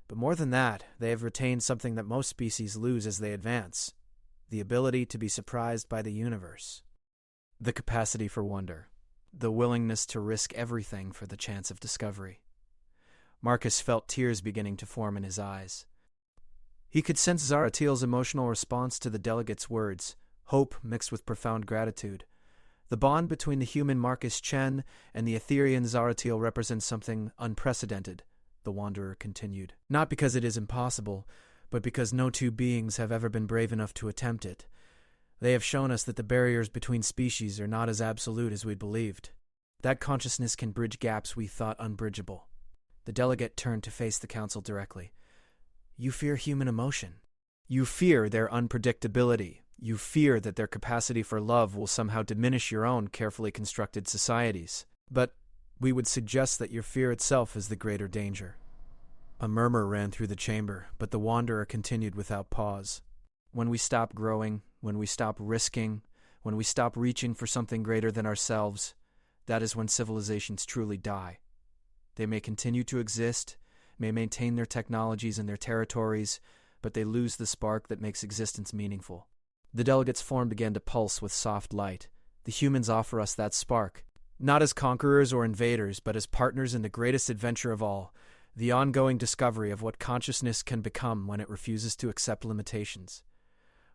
But more than that, they have retained something that most species lose as they advance: the ability to be surprised by the universe. The capacity for wonder. The willingness to risk everything for the chance of discovery. Marcus felt tears beginning to form in his eyes. He could sense Zaratil's emotional response to the delegate's words, hope mixed with profound gratitude. The bond between the human Marcus Chen and the Etherian Zaratil represents something unprecedented, the Wanderer continued. Not because it is impossible, but because no two beings have ever been brave enough to attempt it. They have shown us that the barriers between species are not as absolute as we'd believed. That consciousness can bridge gaps we thought unbridgeable. The delegate turned to face the council directly. "You fear human emotion. You fear their unpredictability. You fear that their capacity for love will somehow diminish your own carefully constructed societies. But we would suggest that your fear itself is the greater danger." A murmur ran through the chamber, but the Wanderer continued without pause. "When we stop growing, when we stop risking, when we stop reaching for something greater than ourselves, that is when civilizations truly die. They may continue to exist, may maintain their technologies and their territories, but they lose the spark that makes existence meaningful." The delegate's form began to pulse with soft light. "The humans offer us that spark, not as conquerors or invaders, but as partners in the greatest adventure of all, the ongoing discovery of what consciousness can become when it refuses to accept limitations."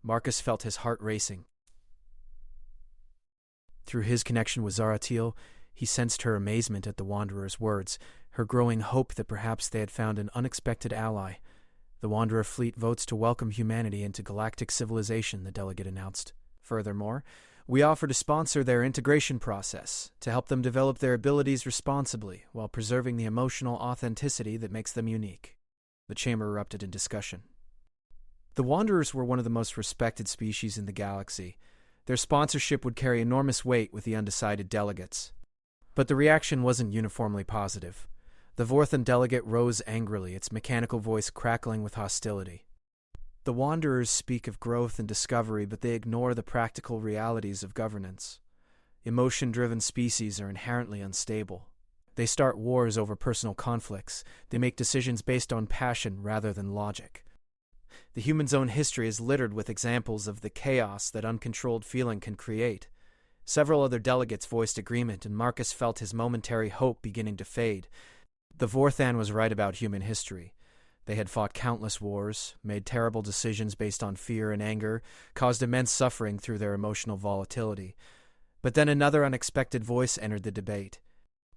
Marcus felt his heart racing. Through his connection with Zaratil, he sensed her amazement at the Wanderer's words, her growing hope that perhaps they had found an unexpected ally. "The Wanderer fleet votes to welcome humanity into galactic civilization," the delegate announced. "Furthermore, we offer to sponsor their integration process, to help them develop their abilities responsibly while preserving the emotional authenticity that makes them unique." The chamber erupted in discussion. The Wanderers were one of the most respected species in the galaxy. Their sponsorship would carry enormous weight with the undecided delegates. But the reaction wasn't uniformly positive. The Vorthan delegate rose angrily, its mechanical voice crackling with hostility. The Wanderers speak of growth and discovery, but they ignore the practical realities of governance. Emotion-driven species are inherently unstable. They start wars over personal conflicts. They make decisions based on passion rather than logic. The human's own history is littered with examples of the chaos that uncontrolled feeling can create. Several other delegates voiced agreement, and Marcus felt his momentary hope beginning to fade. The Vorthan was right about human history. They had fought countless wars, made terrible decisions based on fear and anger, caused immense suffering through their emotional volatility. But then another unexpected voice entered the debate.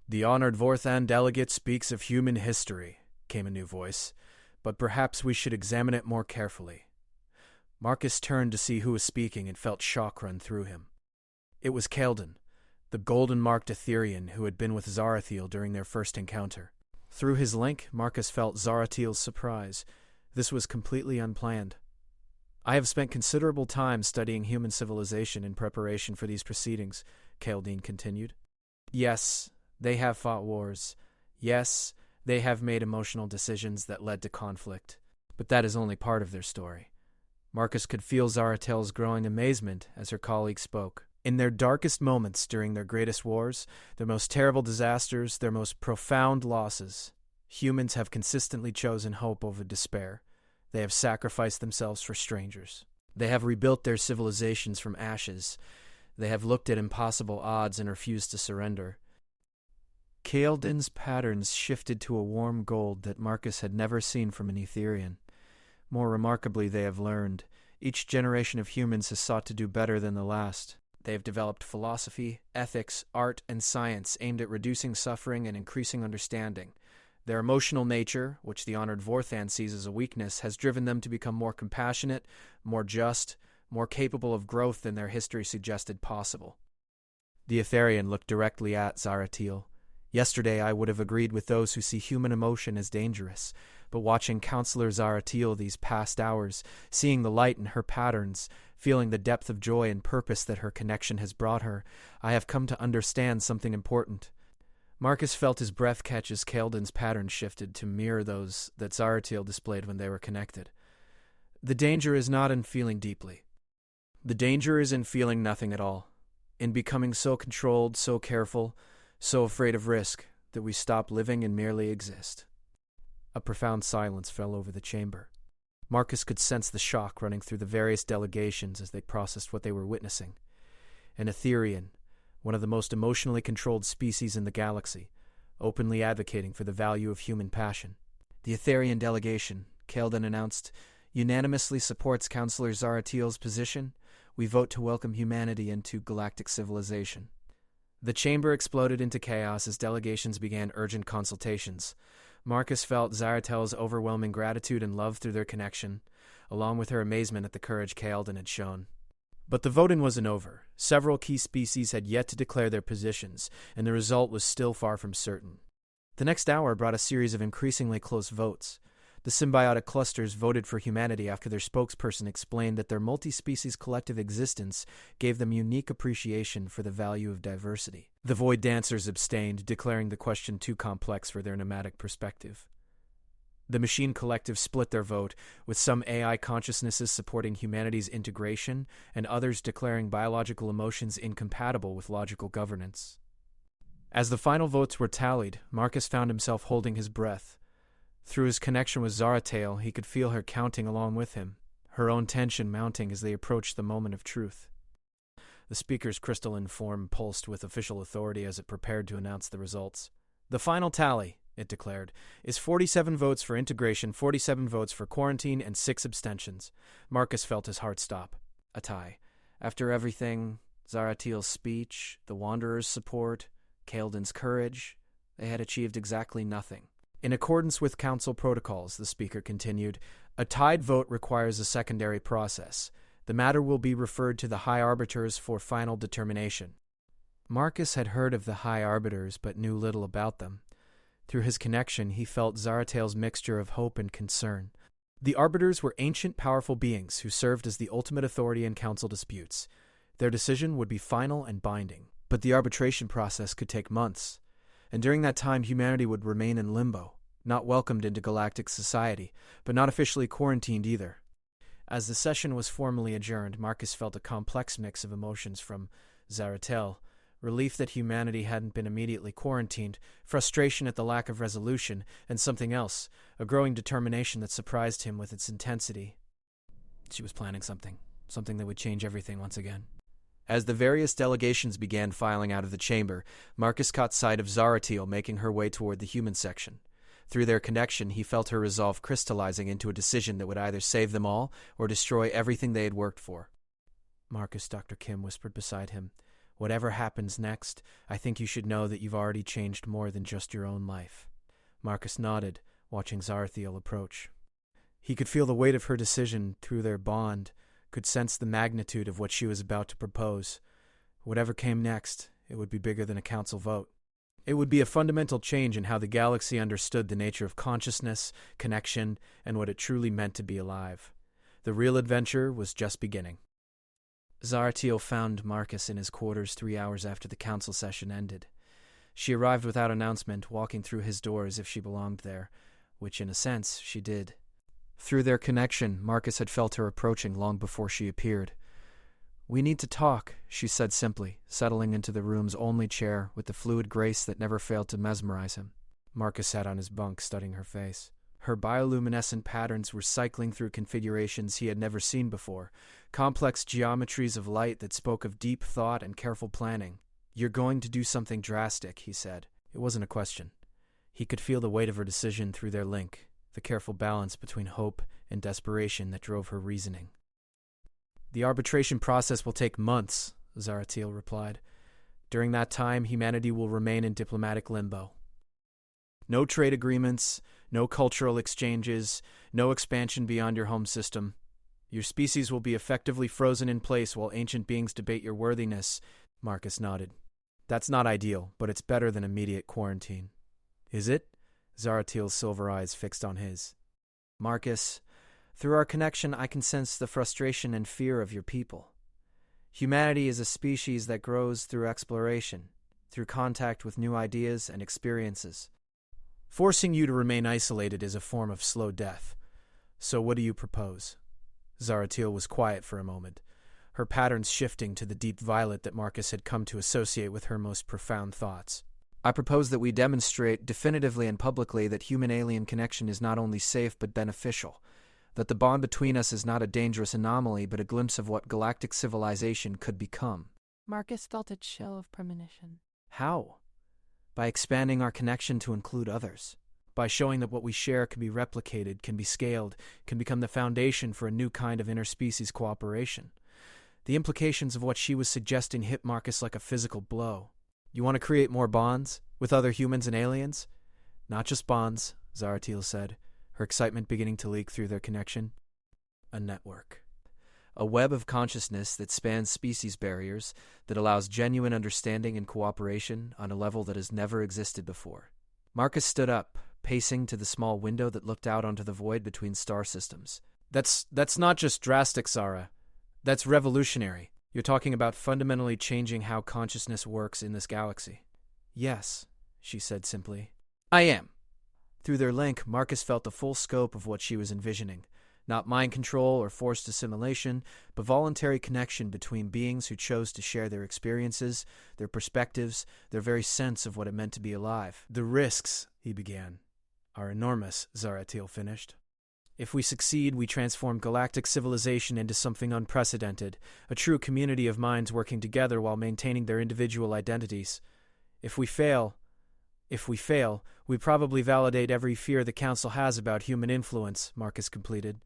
"The honored Vorthan delegate speaks of human history," came a new voice, "but perhaps we should examine it more carefully." Marcus turned to see who was speaking and felt shock run through him. It was Kaeldon, the golden-marked Etherian who had been with Zarathiel during their first encounter. Through his link, Marcus felt Zarathiel's surprise. This was completely unplanned. "I have spent considerable time studying human civilization in preparation for these proceedings," Kaeldon continued. "Yes, they have fought wars. Yes, they have made emotional decisions that led to conflict. But that is only part of their story." Marcus could feel Zarathiel's growing amazement as her colleague spoke. In their darkest moments during their greatest wars, their most terrible disasters, their most profound losses, humans have consistently chosen hope over despair. They have sacrificed themselves for strangers. They have rebuilt their civilizations from ashes. They have looked at impossible odds and refused to surrender. Kaeldon's patterns shifted to a warm gold that Marcus had never seen from an Etherian. More remarkably, they have learned. Each generation of humans has sought to do better than the last. They have developed philosophy, ethics, art, and science aimed at reducing suffering and increasing understanding. Their emotional nature, which the honored Vorthan sees as a weakness, has driven them to become more compassionate, more just, more capable of growth than their history suggested possible. The Etherian looked directly at Zarathiel. "Yesterday I would have agreed with those who see human emotion as dangerous, but watching Counselor Zarathiel these past hours, seeing the light in her patterns, feeling the depth of joy and purpose that her connection has brought her, I have come to understand something important." Marcus felt his breath catch as Kaeldon's patterns shifted to mirror those that Zarathiel displayed when they were connected. "The danger is not in feeling deeply. The danger is in feeling nothing at all, in becoming so controlled, so careful, so afraid of risk, that we stop living and merely exist." A profound silence fell over the chamber. Marcus could sense the shock running through the various delegations as they processed what they were witnessing. An Etherian, one of the most emotionally controlled species in the galaxy, openly advocating for the value of human passion. "The Etherian delegation," Kaeldon announced, "unanimously supports Counselor Zarathiel's position. We vote to welcome humanity into galactic civilization." The chamber exploded into chaos as delegations began urgent consultations. Marcus felt Zarathiel's overwhelming gratitude and love through their connection, along with her amazement at the courage Kaeldon had shown. But the voting wasn't over. Several key species had yet to declare their positions, and the result was still far from certain. The next hour brought a series of increasingly close votes. The symbiotic clusters voted for humanity after their spokesperson explained that their multi-species collective existence gave them unique appreciation for the value of diversity. The Void Dancers abstained, declaring the question too complex for their nomadic perspective. The Machine Collective split their vote, with some AI consciousnesses supporting humanity's integration and others declaring biological emotions incompatible with logical governance. As the final votes were tallied, Marcus found himself holding his breath. Through his connection with Zarathiel, he could feel her counting along with him, her own tension mounting as they approached the moment of truth. The speaker's crystalline form pulsed with official authority as it prepared to announce the results. "The final tally," it declared, "is 47 votes for integration, 47 votes for quarantine, and 6 abstentions." Marcus felt his heart stop. A tie. After everything, Zarathiel's speech, the Wanderer's support, Kaeldon's courage, they had achieved exactly nothing. "In accordance with Council protocols," the speaker continued, "a tied vote requires a secondary process. The matter will be referred to the High Arbiters for final determination." Marcus had heard of the High Arbiters but knew little about them. Through his connection, he felt Zarathiel's mixture of hope and concern. The Arbiters were ancient, powerful beings who served as the ultimate authority in Council disputes. Their decision would be final and binding, but the arbitration process could take months. And during that time, humanity would remain in limbo, not welcomed into galactic society, but not officially quarantined either. As the session was formally adjourned, Marcus felt a complex mix of emotions from Zaratel, relief that humanity hadn't been immediately quarantined, frustration at the lack of resolution, and something else, a growing determination that surprised him with its intensity. She was planning something that would change everything once again. As the various delegations began filing out of the chamber, Marcus caught sight of Zaratil making her way toward the human section. Through their connection, he felt her resolve crystallizing into a decision that would either save them all or destroy everything they had worked for. "Marcus," Dr. Kim whispered beside him, "whatever happens next, I think you should know that you've already changed more than just your own life." Marcus nodded, watching Zaratil approach. He could feel the weight of her decision through their bond, could sense the magnitude of what she was about to propose. Whatever came next, it would be bigger than a council vote. It would be a fundamental change in how the galaxy understood the nature of consciousness, connection, and what it truly meant to be alive. The real adventure was just beginning. Zaratil found Marcus in his quarters 3 hours after the council session ended. She arrived without announcement, walking through his door as if she belonged there, which in a sense she did. Through their connection, Marcus had felt her approaching long before she appeared. "We need to talk," she said simply, settling into the room's only chair with the fluid grace that never failed to mesmerize him. Marcus sat on his bunk, studying her face. Her bioluminescent patterns were cycling through configurations he had never seen before, complex geometries of light that spoke of deep thought and careful planning. "You're going to do something drastic," he said. It wasn't a question. He could feel the weight of her decision through their link, the careful balance between hope and desperation that drove her reasoning. "The arbitration process will take months," Zaratil replied. "During that time, humanity will remain in diplomatic limbo. No trade agreements, no cultural exchanges, no expansion beyond your home system. Your species will be effectively frozen in place while ancient beings debate your worthiness." Marcus nodded. "That's not ideal, but it's better than immediate quarantine." "Is it?" Zaratil's silver eyes fixed on his. "Marcus, through our connection, I can sense the frustration and fear of your people. Humanity is a species that grows through exploration, through contact with new ideas and experiences. Forcing you to remain isolated is a form of slow death. So what do you propose?" Zaratil was quiet for a moment, her patterns shifting to the deep violet that Marcus had come to associate with her most profound thoughts. "I propose that we demonstrate definitively and publicly that human-alien connection is not only safe but beneficial, that the bond between us is not a dangerous anomaly but a glimpse of what galactic civilization could become." Marcus felt a chill of premonition. "How?" "By expanding our connection to include others. By showing that what we share can be replicated, can be scaled, can become the foundation for a new kind of interspecies cooperation." The implications of what she was suggesting hit Marcus like a physical blow. "You want to create more bonds? With other humans and aliens?" "Not just bonds," Zaratil said, her excitement beginning to leak through their connection. "A network. A web of consciousness that spans species barriers, that allows genuine understanding and cooperation on a level that has never existed before." Marcus stood up, pacing to the small window that looked out onto the void between star systems. That's not just drastic, Zara. That's revolutionary. You're talking about fundamentally changing how consciousness works in this galaxy." "Yes," she said simply. "I am." Through their link, Marcus felt the full scope of what she was envisioning. Not mind control or forced assimilation, but voluntary connection between beings who chose to share their experiences, their perspectives, their very sense of what it meant to be alive. "The risks," he began, "are enormous," Zaratil finished. "If we succeed, we transform galactic civilization into something unprecedented, a true community of minds working together while maintaining their individual identities. If we fail, we probably validate every fear the Council has about human influence," Marcus completed.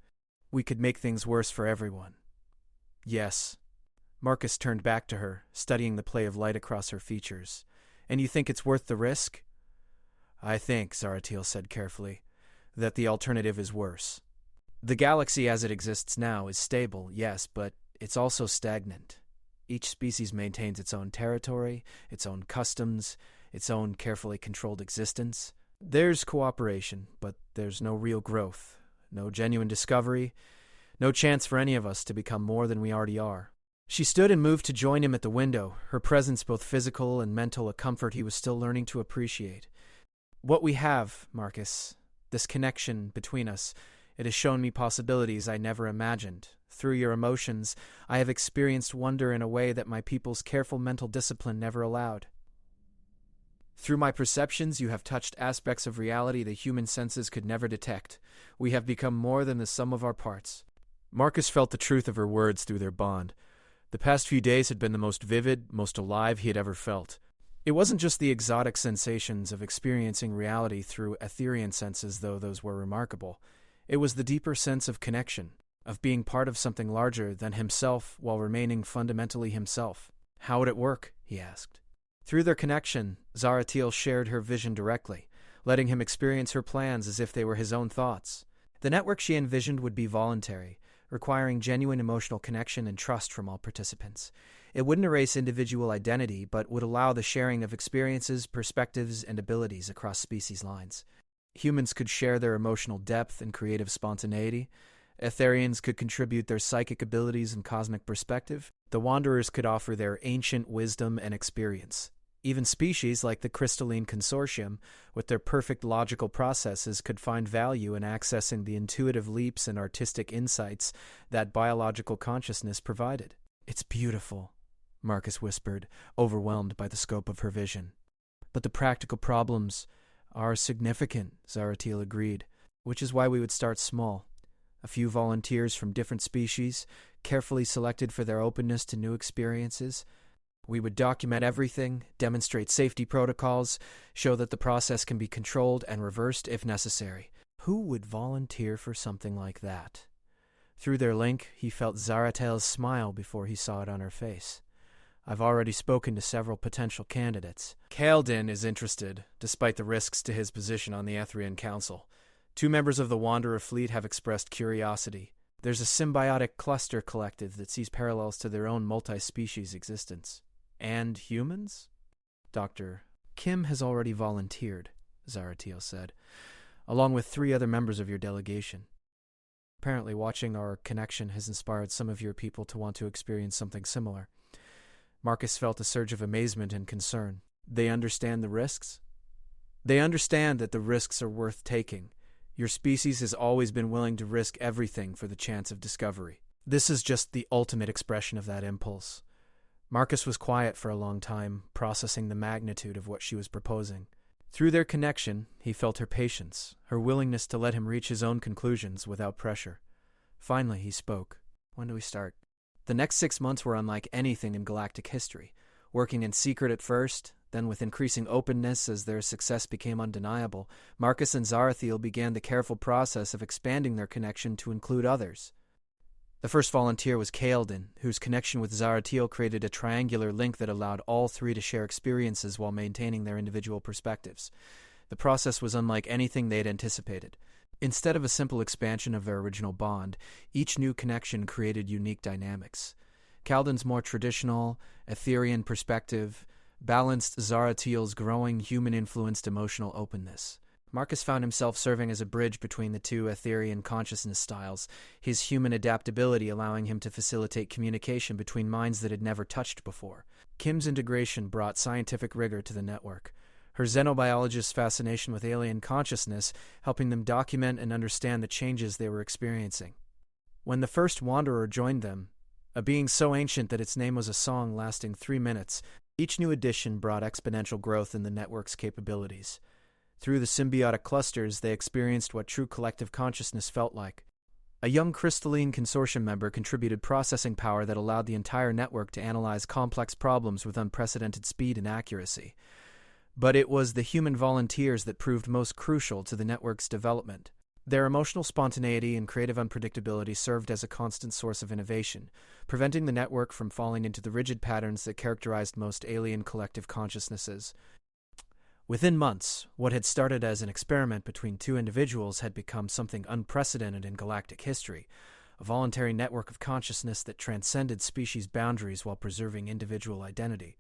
"We could make things worse for everyone." "Yes." Marcus turned back to her, studying the play of light across her features. "And you think it's worth the risk?" "I think," Zaratil said carefully, "that the alternative is worse. The galaxy as it exists now is stable, yes, but it's also stagnant. Each species maintains its own territory, its own customs, its own carefully controlled existence. There's cooperation, but there's no real growth, no genuine discovery, no chance for any of us to become more than we already are. She stood and moved to join him at the window, her presence both physical and mental a comfort he was still learning to appreciate. What we have, Marcus, this connection between us, it has shown me possibilities I never imagined. Through your emotions, I have experienced wonder in a way that my people's careful mental discipline never allowed. Through my perceptions, you have touched aspects of reality the human senses could never detect. We have become more than the sum of our parts. Marcus felt the truth of her words through their bond. The past few days had been the most vivid, most alive he had ever felt. It wasn't just the exotic sensations of experiencing reality through etherian senses, though those were remarkable. It was the deeper sense of connection, of being part of something larger than himself while remaining fundamentally himself. How would it work? He asked. Through their connection, Zaratil shared her vision directly, letting him experience her plans as if they were his own thoughts. The network she envisioned would be voluntary, requiring genuine emotional connection and trust from all participants. It wouldn't erase individual identity, but would allow the sharing of experiences, perspectives, and abilities across species lines. Humans could share their emotional depth and creative spontaneity. Etherians could contribute their psychic abilities and cosmic perspective. The Wanderers could offer their ancient wisdom and experience. Even species like the Crystalline Consortium, with their perfect logical processes, could find value in accessing the intuitive leaps and artistic insights that biological consciousness provided. It's beautiful, Marcus whispered, overwhelmed by the scope of her vision. But the practical problems are significant, Zaratil agreed, which is why we would start small. A few volunteers from different species, carefully selected for their openness to new experiences. We would document everything, demonstrate safety protocols, show that the process can be controlled and reversed if necessary. Who would volunteer for something like that? Through their link, he felt Zaratil's smile before he saw it on her face. I've already spoken to several potential candidates. Kaeldin is interested, despite the risks to his position on the Etherian Council. 2 members of the Wanderer fleet have expressed curiosity. There's a symbiotic cluster collective that sees parallels to their own multi-species existence. And humans? Dr. Kim has already volunteered, Zaratil said, along with 3 other members of your delegation. Apparently, watching our connection has inspired some of your people to want to experience something similar. Marcus felt a surge of amazement and concern. They understand the risks? They understand that the risks are worth taking. Your species has always been willing to risk everything for the chance of discovery. This is just the ultimate expression of that impulse. Marcus was quiet for a long time, processing the magnitude of what she was proposing. Through their connection, he felt her patience, her willingness to let him reach his own conclusions without pressure. Finally, he spoke. When do we start? The next 6 months were unlike anything in galactic history. Working in secret at first, then with increasing openness as their success became undeniable, Marcus and Zaratil began the careful process of expanding their connection to include others. The first volunteer was Kaeldin, whose connection with Zaratil created a triangular link that allowed all 3 to share experiences while maintaining their individual perspectives. The process was unlike anything they had anticipated. Instead of a simple expansion of their original bond, each new connection created unique dynamics. Kaeldin's more traditional, Etherian perspective balanced Zaratil's growing human-influenced emotional openness. Marcus found himself serving as a bridge between the 2 Etherian consciousness styles, his human adaptability allowing him to facilitate communication between minds that had never touched before. Kim's integration brought scientific rigor to the network, her xenobiologist's fascination with alien consciousness helping them document and understand the changes they were experiencing. When the first Wanderer joined them, a being so ancient that its name was a song lasting 3 minutes, each new addition brought exponential growth in the network's capabilities. Through the symbiotic clusters, they experienced what true collective consciousness felt like. A young Crystalline Consortium member contributed processing power that allowed the entire network to analyze complex problems with unprecedented speed and accuracy. But it was the human volunteers that proved most crucial to the network's development. Their emotional spontaneity and creative unpredictability served as a constant source of innovation, preventing the network from falling into the rigid patterns that characterized most alien collective consciousnesses. Within months, what had started as an experiment between 2 individuals had become something unprecedented in galactic history, a voluntary network of consciousness that transcended species boundaries while preserving individual identity.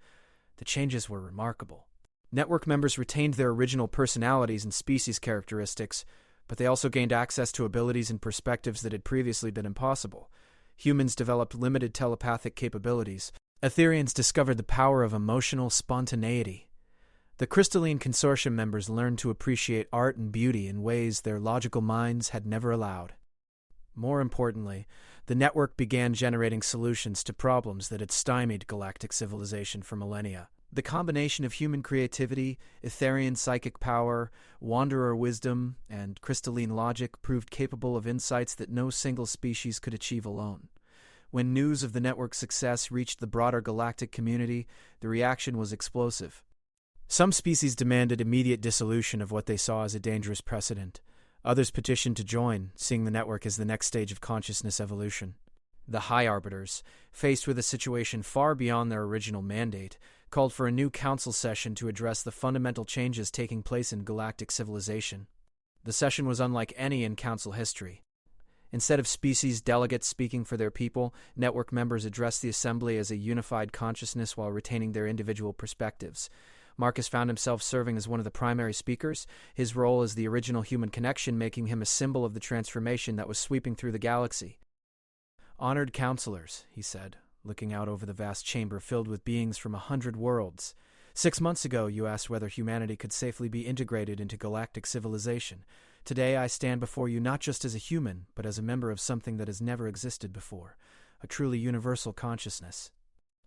The changes were remarkable. Network members retained their original personalities and species characteristics, but they also gained access to abilities and perspectives that had previously been impossible. Humans developed limited telepathic capabilities. Etherians discovered the power of emotional spontaneity. The Crystalline Consortium members learned to appreciate art and beauty in ways their logical minds had never allowed. More importantly, the network began generating solutions to problems that had stymied galactic civilization for millennia. The combination of human creativity, Etherian psychic power, wanderer wisdom, and crystalline logic proved capable of insights that no single species could achieve alone. When news of the network's success reached the broader galactic community, the reaction was explosive. Some species demanded immediate dissolution of what they saw as a dangerous precedent. Others petitioned to join, seeing the network as the next stage of consciousness evolution. The High Arbiters, faced with a situation far beyond their original mandate, called for a new council session to address the fundamental changes taking place in galactic civilization. The session was unlike any in council history. Instead of species delegates speaking for their people, network members addressed the assembly as a unified consciousness while retaining their individual perspectives. Marcus found himself serving as one of the primary speakers, his role as the original human connection making him a symbol of the transformation that was sweeping through the galaxy. "Honored counselors," he said, looking out over the vast chamber filled with beings from 100 worlds. 6 months ago, you asked whether humanity could safely be integrated into galactic civilization. Today, I stand before you not just as a human, but as a member of something that has never existed before, a truly universal consciousness.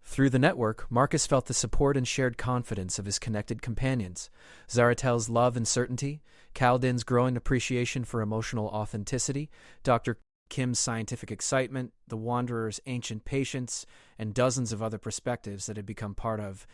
Through the network, Marcus felt the support and shared confidence of his connected companions. Zaratel's love and certainty, Kaldin's growing appreciation for emotional authenticity, Dr. Kim's scientific excitement, the Wanderer's ancient patience, and dozens of other perspectives that had become part of